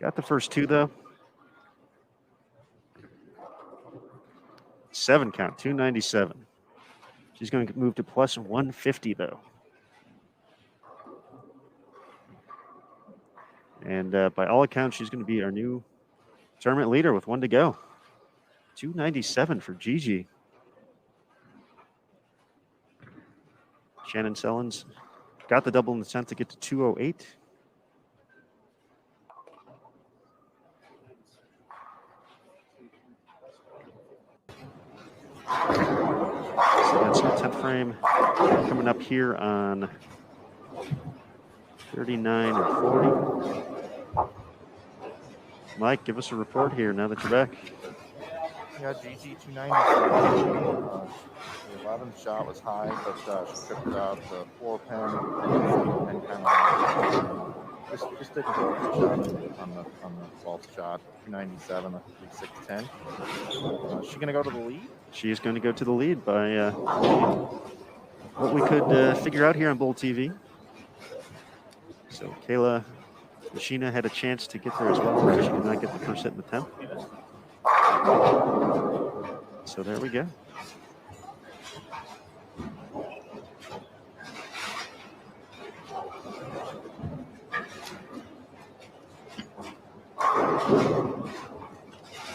Got the first 2 though. 7 count, 297. She's going to move to plus 150 though. And by all accounts, she's going to be our new tournament leader with 1 to go. 297 for Gigi. Shannon Sellens got the double in the 10th to get to 208. So that's our 10th frame coming up here on 39 and 40. Mike, give us a report here now that you're back. Yeah, GG 297. The 11th shot was high, but she tripped it out. The 4 pin kind of just didn't go a good shot on the 12th shot. 297, a 3610. Is she going to go to the lead? She is going to go to the lead by what we could figure out here on Bowl TV. So Kayla Machina had a chance to get there as well, but she did not get the first hit in the 10th. So there we go.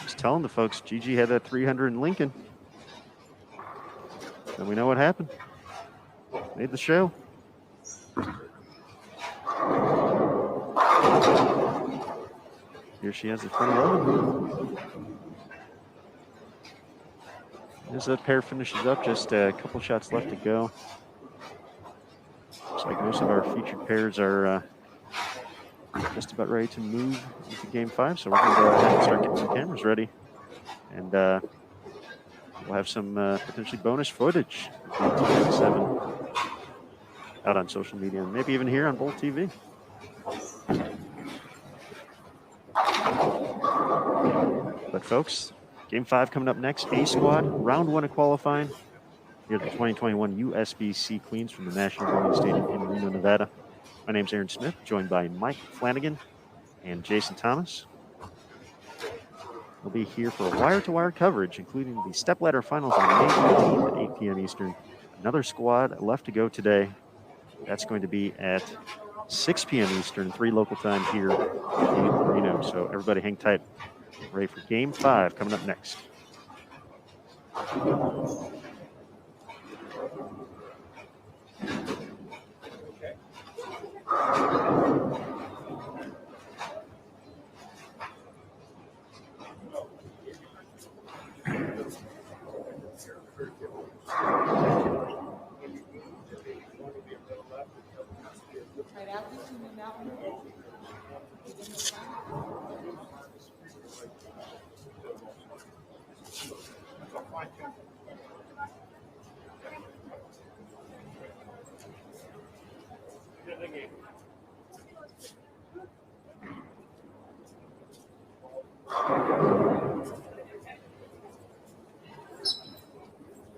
Just telling the folks, Gigi had that 300 in Lincoln. And we know what happened. Made the show. Here she has the front 11. As the pair finishes up, just a couple shots left to go. Looks like most of our featured pairs are just about ready to move into Game 5. So we're going to go ahead and start getting some cameras ready. And we'll have some potentially bonus footage of the 297 out on social media and maybe even here on Bolt TV. But folks, Game 5 coming up next. A squad, round 1 of qualifying. Here at the 2021 USBC Queens from the National Bowling Stadium in Reno, Nevada. My name's Aaron Smith, joined by Mike Flanagan and Jason Thomas. We'll be here for wire-to-wire coverage, including the stepladder finals on May 18th at 8 p.m. Eastern. Another squad left to go today. That's going to be at 6 p.m. Eastern, 3 local time here in Reno. So everybody hang tight. Get ready for Game 5 coming up next.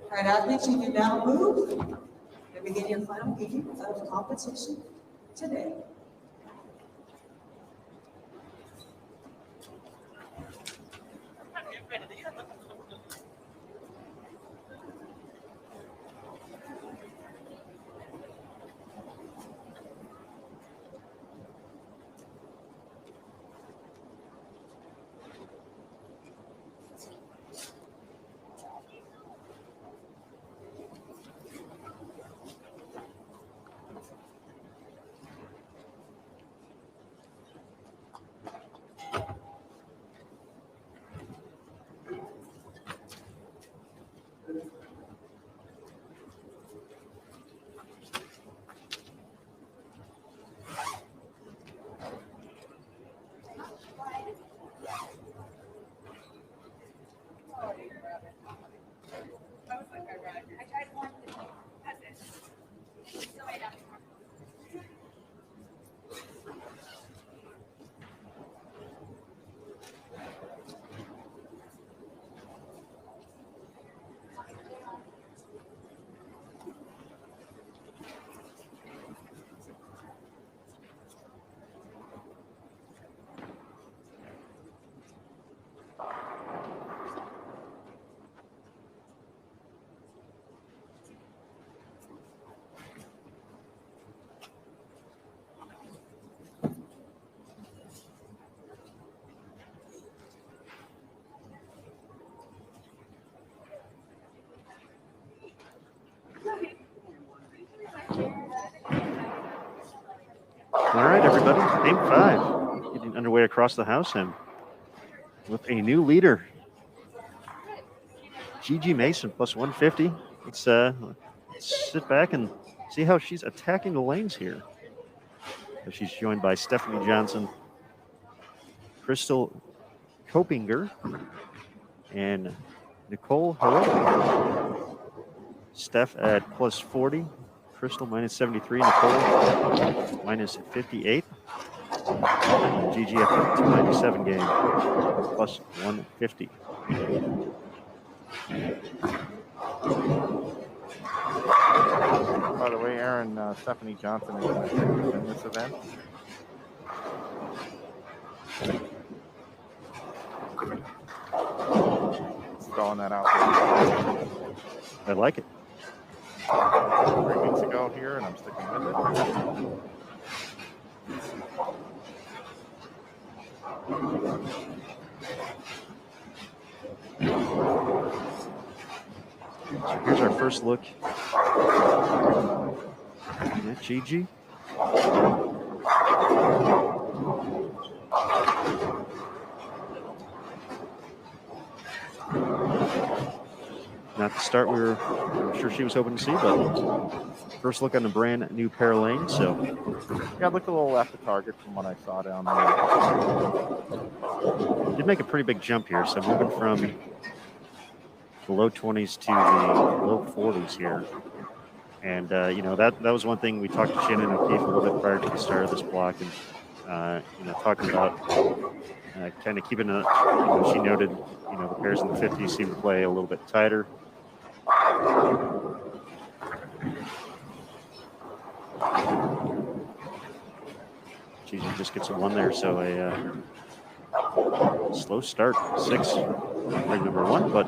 All right, athletes, you can now move and begin your final game of competition today. All right, everybody. Game 5 getting underway across the house and with a new leader, Gigi Mason, plus 150. Let's sit back and see how she's attacking the lanes here. So she's joined by Stephanie Johnson, Crystal Copinger, and Nicole Hello. Steph at plus 40. Crystal minus 73, Nicole minus 58. And Gigi at the 297 game, plus 150. By the way, Aaron, Stephanie Johnson is my pick in this event. Just throwing that out there. I like it. 3 weeks ago here, and I'm sticking with it. So here's our first look at Gigi. Not the start I'm sure she was hoping to see, but first look on a brand new pair of lanes. So Yeah, looked a little off the target from what I saw down there. did make a pretty big jump here. So moving from the low 20s to the low 40s here. And, that was one thing we talked to Shannon O'Keefe a little bit prior to the start of this block. And, talking about kind of keeping she noted, the pairs in the 50s seem to play a little bit tighter. Gigi just gets a 1 there, so a slow start. 6, leg number 1, but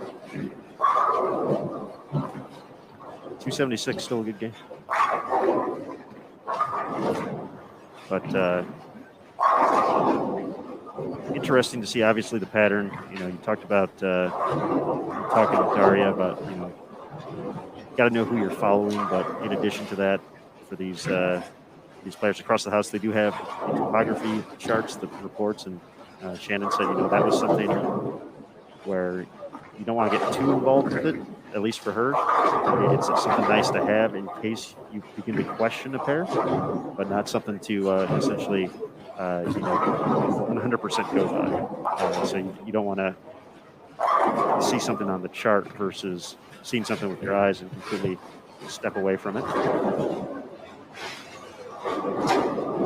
276 still a good game. But interesting to see, obviously, the pattern. You talked about talking to Daria about, got to know who you're following. But in addition to that, for these players across the house, they do have the topography charts, the reports, and Shannon said, that was something where you don't want to get too involved with it, at least for her. It's something nice to have in case you begin to question a pair, but not something to essentially 100% go by. So you don't want to see something on the chart versus seeing something with your eyes and completely step away from it.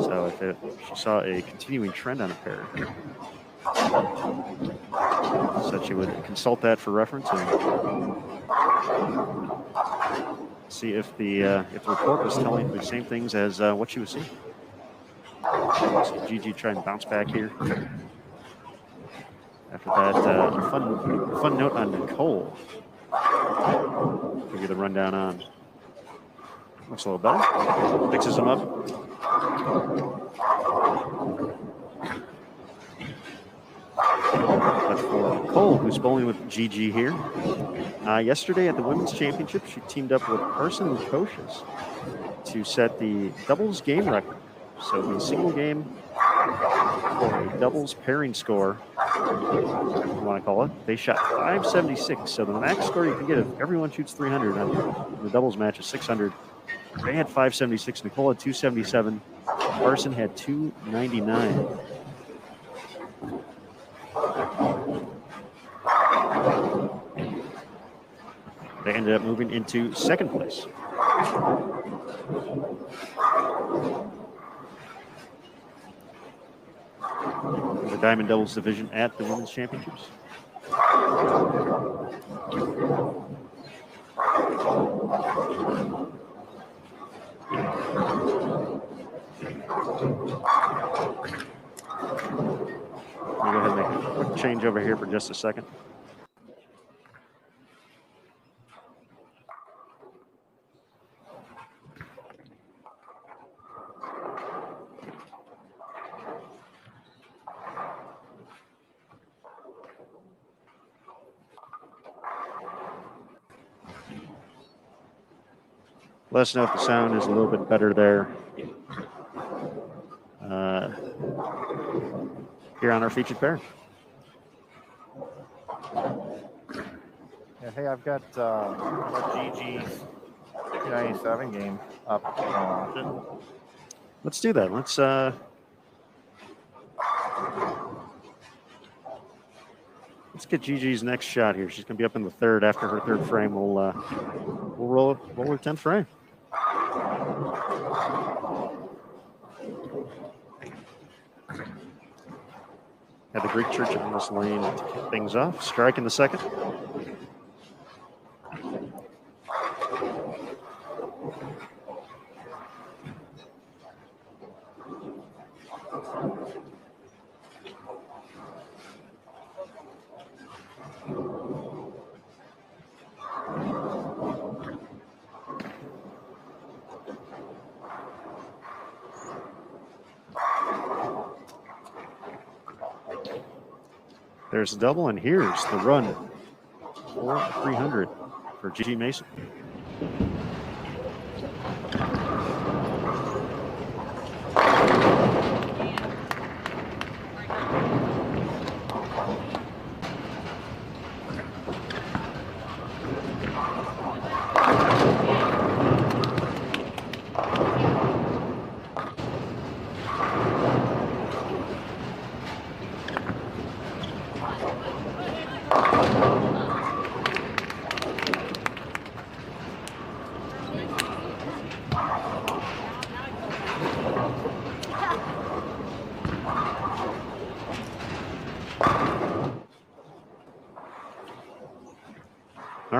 So if she saw a continuing trend on a pair, so she would consult that for reference and see if the report was telling the same things as what she was seeing. So Gigi trying to bounce back here. After that, a fun note on Nicole. Give you the rundown on. Looks a little better. Fixes them up. But for Nicole, who's bowling with Gigi here, yesterday at the Women's Championship, she teamed up with Carson Lukosius to set the doubles game record. So the single game for a doubles pairing score, you want to call it, they shot 576. So the max score you can get if everyone shoots 300 on the doubles match is 600. They had 576. Nicole had 277. Carson had 299. They ended up moving into second place. The Diamond Doubles division at the Women's Championships. Let me go ahead and make a quick change over here for just a second. Let us know if the sound is a little bit better there. Here on our featured pair. Yeah, hey, I've got Gigi's 297 game up. Let's do that. Let's get Gigi's next shot here. She's going to be up in the third. After her third frame, we'll roll her 10th frame. Had the Greek Church on this lane to kick things off. Strike in the second. There's a double, and here's the run for 300 for Gigi Mason.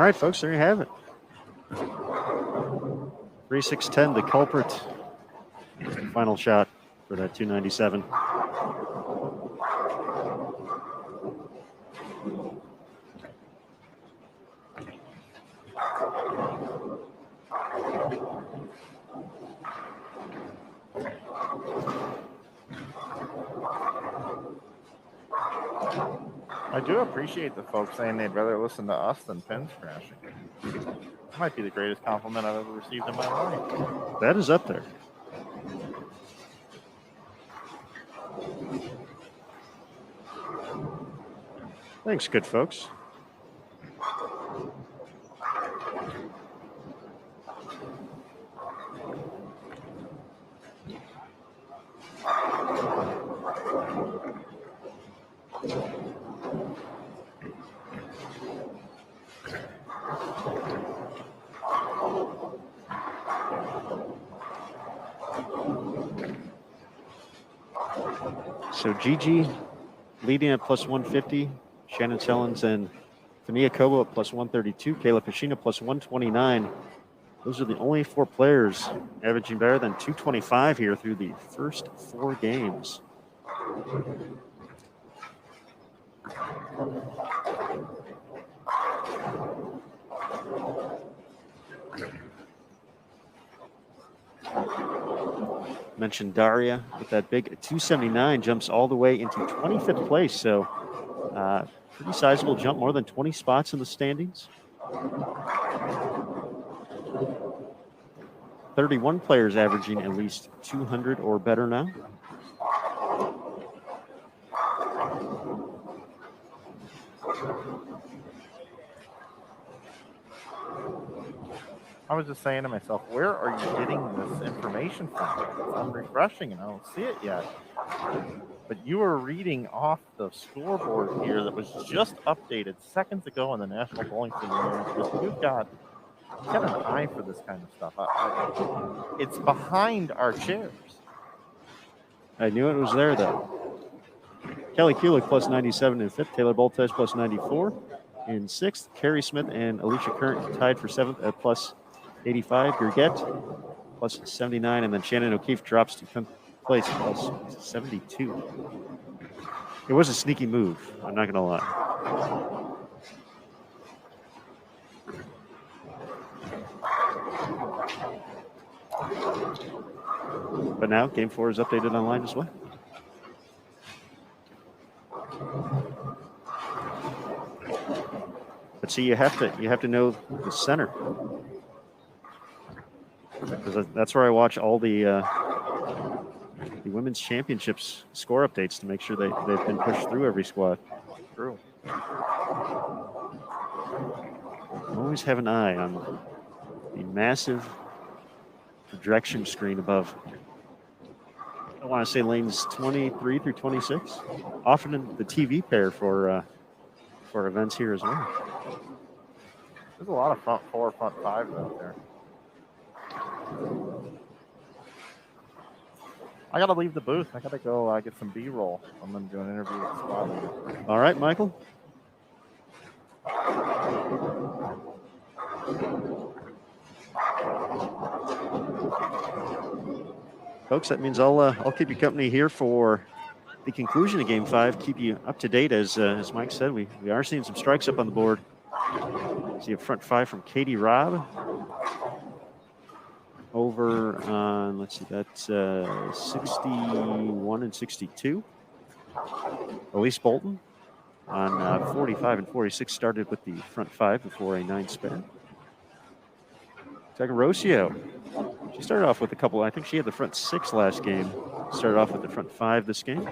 right, folks, there you have it. 3-6-10, the culprit. Final shot for that 297. I do appreciate the folks saying they'd rather listen to us than pins crashing. That might be the greatest compliment I've ever received in my life. That is up there. Thanks, good folks. So Gigi leading at plus 150, Shannon Sellens and Fania Kobo at plus 132, Kayla Pashina plus 129. Those are the only 4 players averaging better than 225 here through the first 4 games. Mentioned Daria with that big 279, jumps all the way into 25th place. So pretty sizable jump, more than 20 spots in the standings. 31 players averaging at least 200 or better now. I was just saying to myself, where are you getting this information from? I'm refreshing and I don't see it yet. But you were reading off the scoreboard here that was just updated seconds ago on the National Bowling Simulator. You've got an eye for this kind of stuff. It's behind our chairs. I knew it was there, though. Kelly Kulik plus 97 in 5th. Taylor Boltes plus 94 in 6th. Carrie Smith and Alicia Current tied for 7th at plus 85. Gergette plus 79. And then Shannon O'Keefe drops to 10th place plus 72. It was a sneaky move. I'm not going to lie. But now Game 4 is updated online as well. But see, you have to know the center, because that's where I watch all the women's championships score updates to make sure they've been pushed through every squad. True. Always have an eye on the massive projection screen above. I want to say lanes 23 through 26. Often in the TV pair for events here as well. There's a lot of front 4, front 5 out there. I got to leave the booth. I got to go get some B-roll. I'm going to do an interview with the squad leader. All right, Michael. Folks, that means I'll keep you company here for the conclusion of Game 5. Keep you up to date, as Mike said. We are seeing some strikes up on the board. See a front 5 from Katie Robb. Over on, let's see, that's 61 and 62. Elise Bolton on 45 and 46 started with the front 5 before a 9 spare. Tagarosio, she started off with a couple. I think she had the front 6 last game. Started off with the front 5 this game.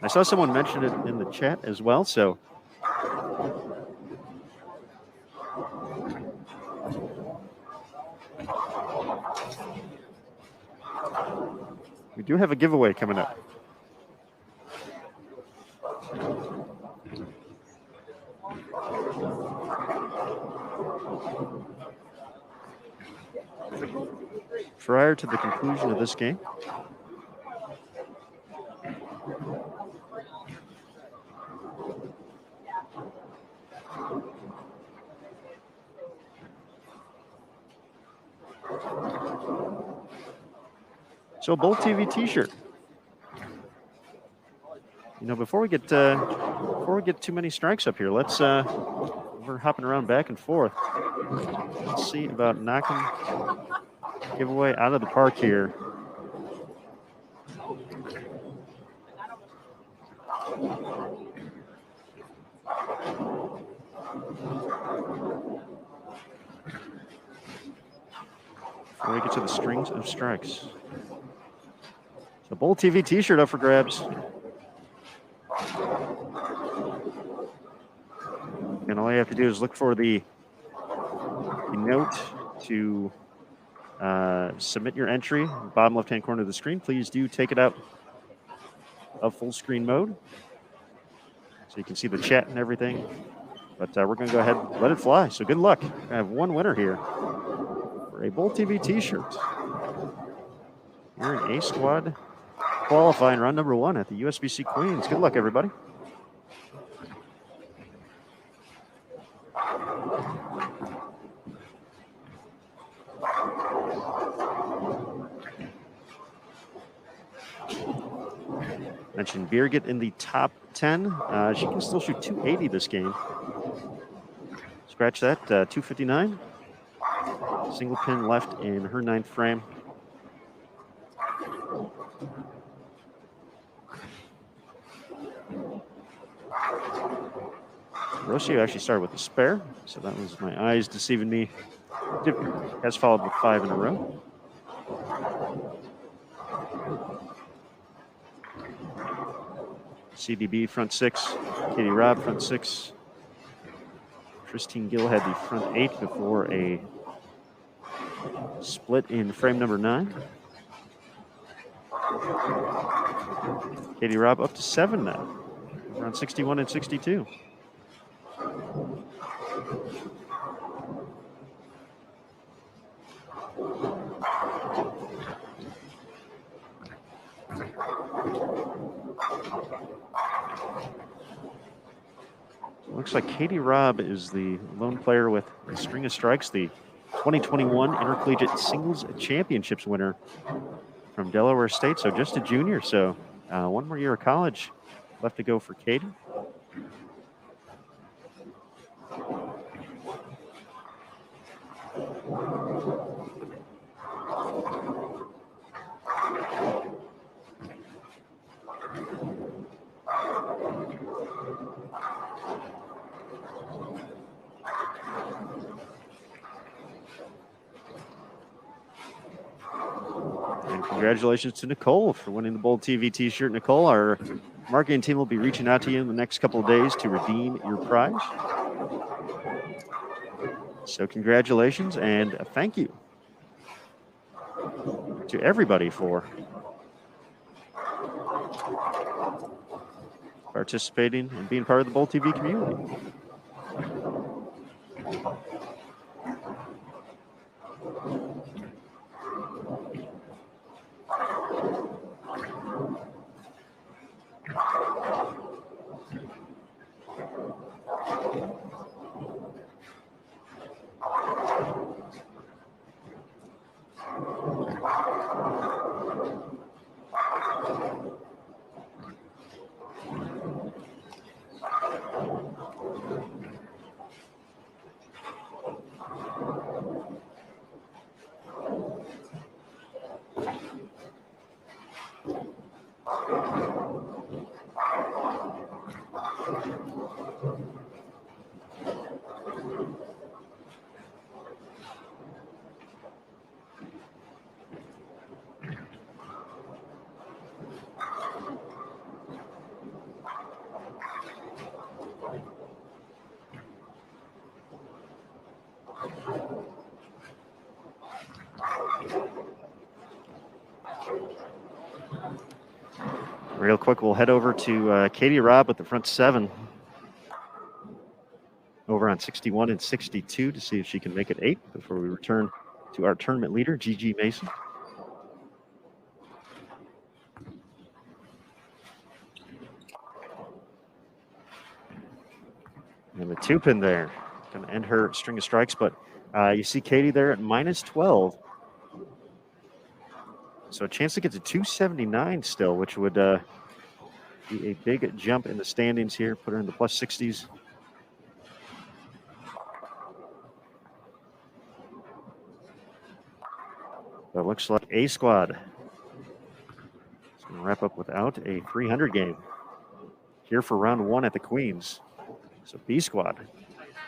I saw someone mention it in the chat as well, so we do have a giveaway coming up. Prior to the conclusion of this game, So a Bowl TV T-shirt. You know, before we get too many strikes up here, let's we're hopping around back and forth. Let's see about knocking giveaway out of the park here. Before we get to the strings of strikes. So Bowl TV T-shirt up for grabs. And all you have to do is look for the note to submit your entry. Bottom left-hand corner of the screen. Please do take it out of full screen mode so you can see the chat and everything. But we're going to go ahead and let it fly. So good luck. I have one winner here for a Bowl TV T-shirt. You're an A Squad qualifying round number 1 at the USBC Queens. Good luck, everybody. Mentioned Birgit in the top 10. She can still shoot 280 this game. Scratch that, 259. Single pin left in her 9th frame. Rocio actually started with a spare, so that was my eyes deceiving me. Has followed with 5 in a row. CDB front 6, Katie Robb front 6. Christine Gill had the front 8 before a split in frame number 9. Katie Robb up to 7 now, around 61 and 62. Looks like Katie Robb is the lone player with a string of strikes, the 2021 Intercollegiate Singles Championships winner from Delaware State. So just a junior. So one more year of college left to go for Katie. Congratulations to Nicole for winning the Bowl TV T-shirt. Nicole, our marketing team will be reaching out to you in the next couple of days to redeem your prize. So congratulations and a thank you to everybody for participating and being part of the Bowl TV community. Real quick, we'll head over to Katie Robb at the front 7. Over on 61 and 62 to see if she can make it 8 before we return to our tournament leader, Gigi Mason. And the 2-pin there, going to end her string of strikes, but you see Katie there at minus 12. So a chance to get to 279 still, which would be a big jump in the standings here, put her in the plus 60s. But it looks like A squad is going to wrap up without a 300 game here for round 1 at the Queens. So B squad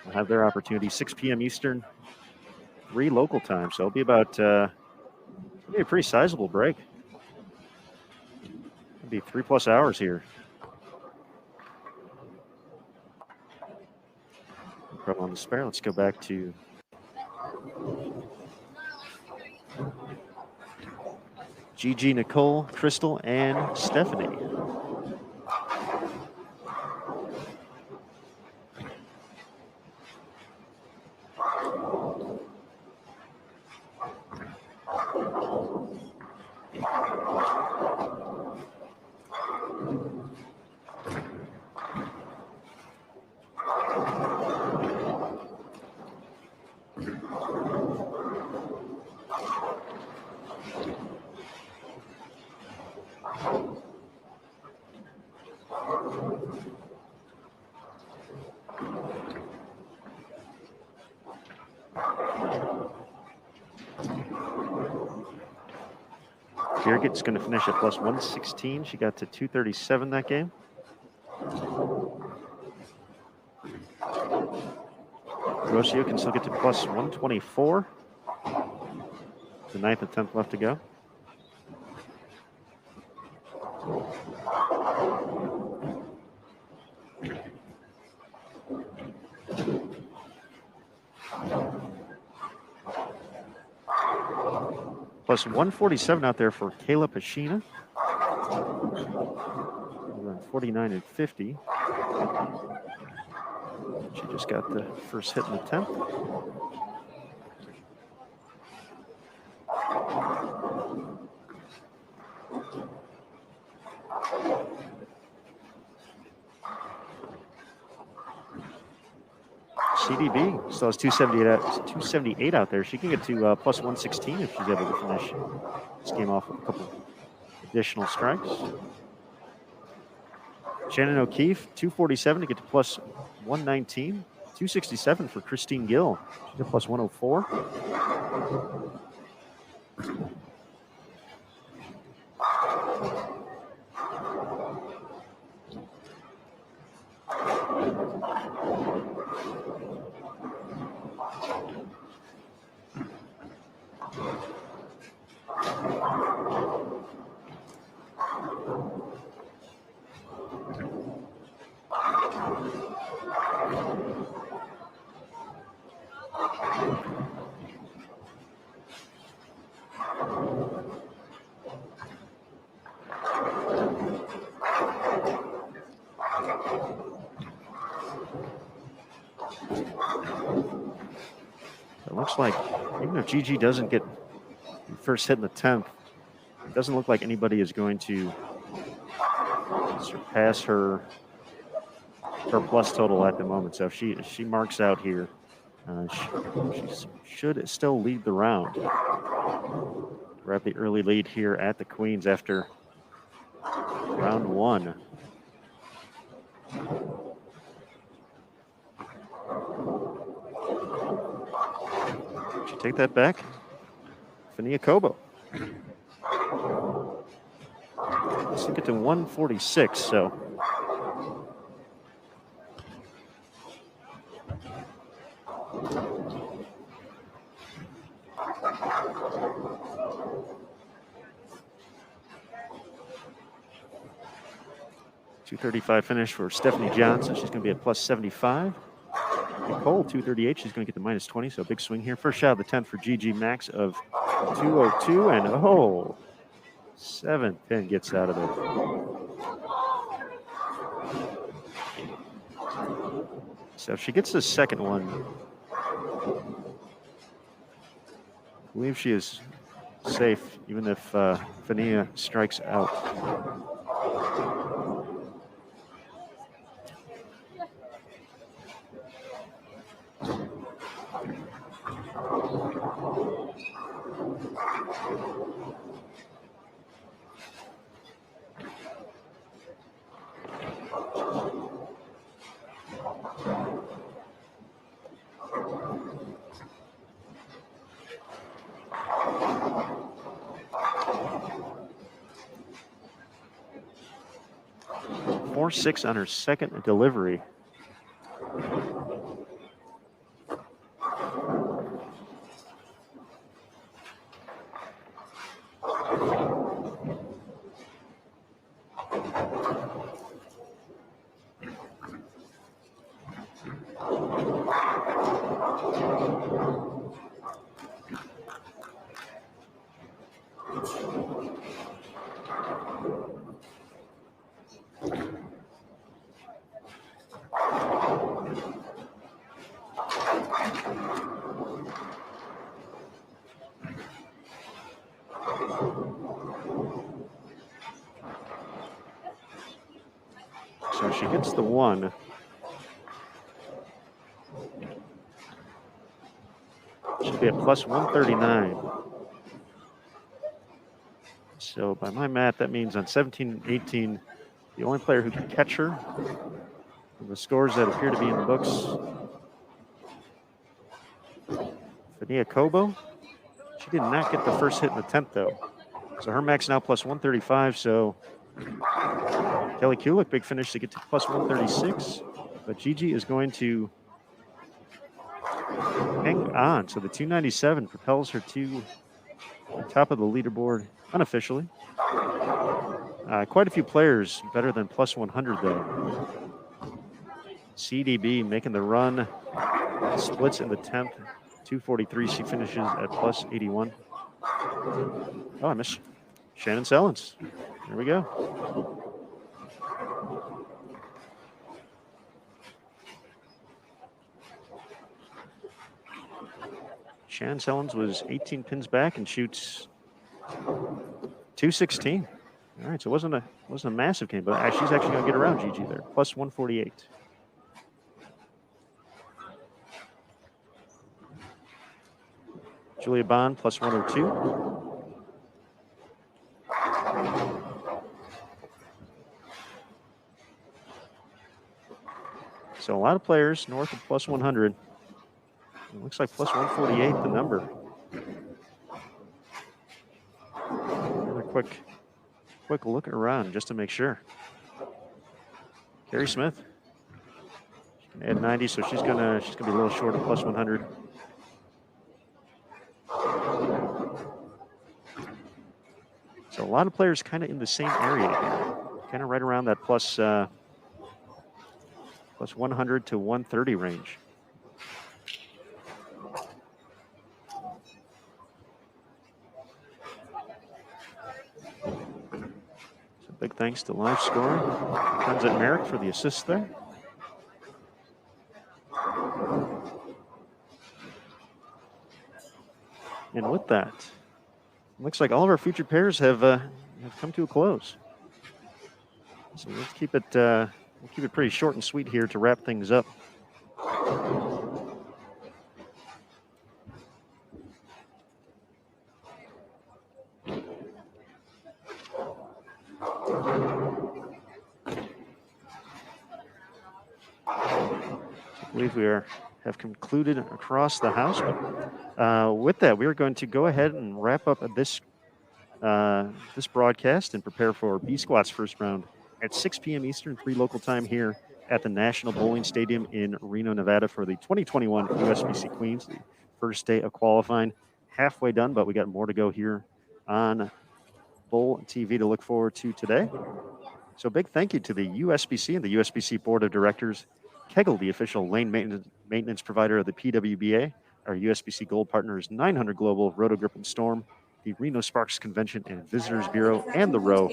will have their opportunity 6 p.m. Eastern, 3 local time. So it'll be about it'll be a pretty sizable break. It'll be 3+ hours here. No problem on the spare. Let's go back to Gigi, Nicole, Crystal, and Stephanie. Birgit's going to finish at plus 116. She got to 237 that game. Rocio can still get to plus 124. The 9th and 10th left to go. Plus 147 out there for Kayla Pashina. Around 49 and 50. She just got the first hit in the 10th. CDB still has 278 out there. She can get to plus 116 if she's able to finish this game off with a couple additional strikes. Shannon O'Keefe, 247 to get to plus 119. 267 for Christine Gill. She's at plus 104. It looks like even if Gigi doesn't get the first hit in the 10th, it doesn't look like anybody is going to surpass her plus total at the moment. So if she marks out here, she should still lead the round. Grab the early lead here at the Queens after round 1. She take that back. Fania Kobo. Let's get to 146. So .235 finish for Stephanie Johnson. She's going to be at plus 75. Nicole, 238. She's going to get the minus 20, so a big swing here. First shot of the 10th for Gigi, max of 202, and 7th pin gets out of it. So if she gets the second one, I believe she is safe, even if Fania strikes out. 4-6 on her second delivery. So she gets the 1. Should be at plus 139. So by my math, that means on 17 and 18, the only player who can catch her, and the scores that appear to be in the books, Fania Kobo. She did not get the first hit in the 10th, though. So her max now plus 135. So Kelly Kulik, big finish to get to plus 136. But Gigi is going to hang on. So the 297 propels her to the top of the leaderboard unofficially. Quite a few players better than plus 100, though. CDB making the run, splits in the 10th, 243. She finishes at plus 81. Oh, I missed Shannon Sellens. There we go. Shannon Sellens was 18 pins back and shoots 216. All right, so it wasn't a massive game, but she's actually going to get around Gigi there, plus 148. Julia Bond, plus 102. So a lot of players north of plus 100. It looks like plus 148, the number. Another quick look around just to make sure. Carrie Smith. She can add 90, so she's gonna be a little short of plus 100. So a lot of players kind of in the same area here, kind of right around that plus 100 to 130 range. So big thanks to Live Scoring. Comes at Merrick for the assist there. And with that, looks like all of our featured pairs have come to a close. So let's keep it pretty short and sweet here to wrap things up. I believe we have concluded across the house. But with that, we are going to go ahead and wrap up this broadcast and prepare for B Squat's first round at 6 p.m. Eastern, 3 local time here at the National Bowling Stadium in Reno, Nevada for the 2021 USBC Queens. The first day of qualifying halfway done, but we got more to go here on Bowl TV to look forward to today. So big thank you to the USBC and the USBC Board of Directors, Kegel, the official lane maintenance provider of the PWBA, our USBC Gold partners, 900 Global, Rotogrip and Storm, the Reno Sparks Convention and Visitors Bureau, and the Row,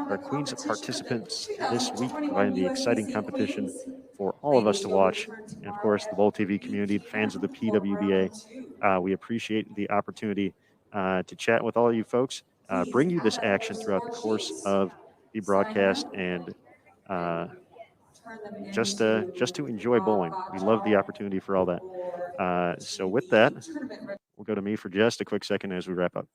our Queens participants this week, providing the exciting competition for all of us to watch. And of course, the Bowl TV community, fans of the PWBA. We appreciate the opportunity to chat with all of you folks, bring you this action throughout the course of the broadcast, and just to enjoy bowling. We love the opportunity for all that. So with that, we'll go to me for just a quick second as we wrap up.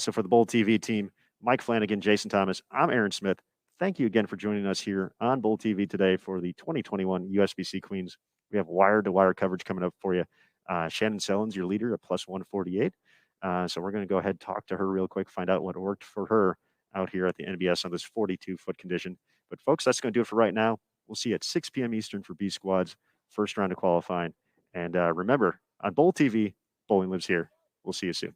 So for the Bowl TV team, Mike Flanagan, Jason Thomas, I'm Aaron Smith. Thank you again for joining us here on Bowl TV today for the 2021 USBC Queens. We have wire-to-wire coverage coming up for you. Shannon Sellens, your leader, at plus 148. So we're going to go ahead and talk to her real quick, find out what worked for her out here at the NBS on this 42-foot condition. But folks, that's going to do it for right now. We'll see you at 6 p.m. Eastern for B Squad's first round of qualifying. And remember, on Bowl TV, bowling lives here. We'll see you soon.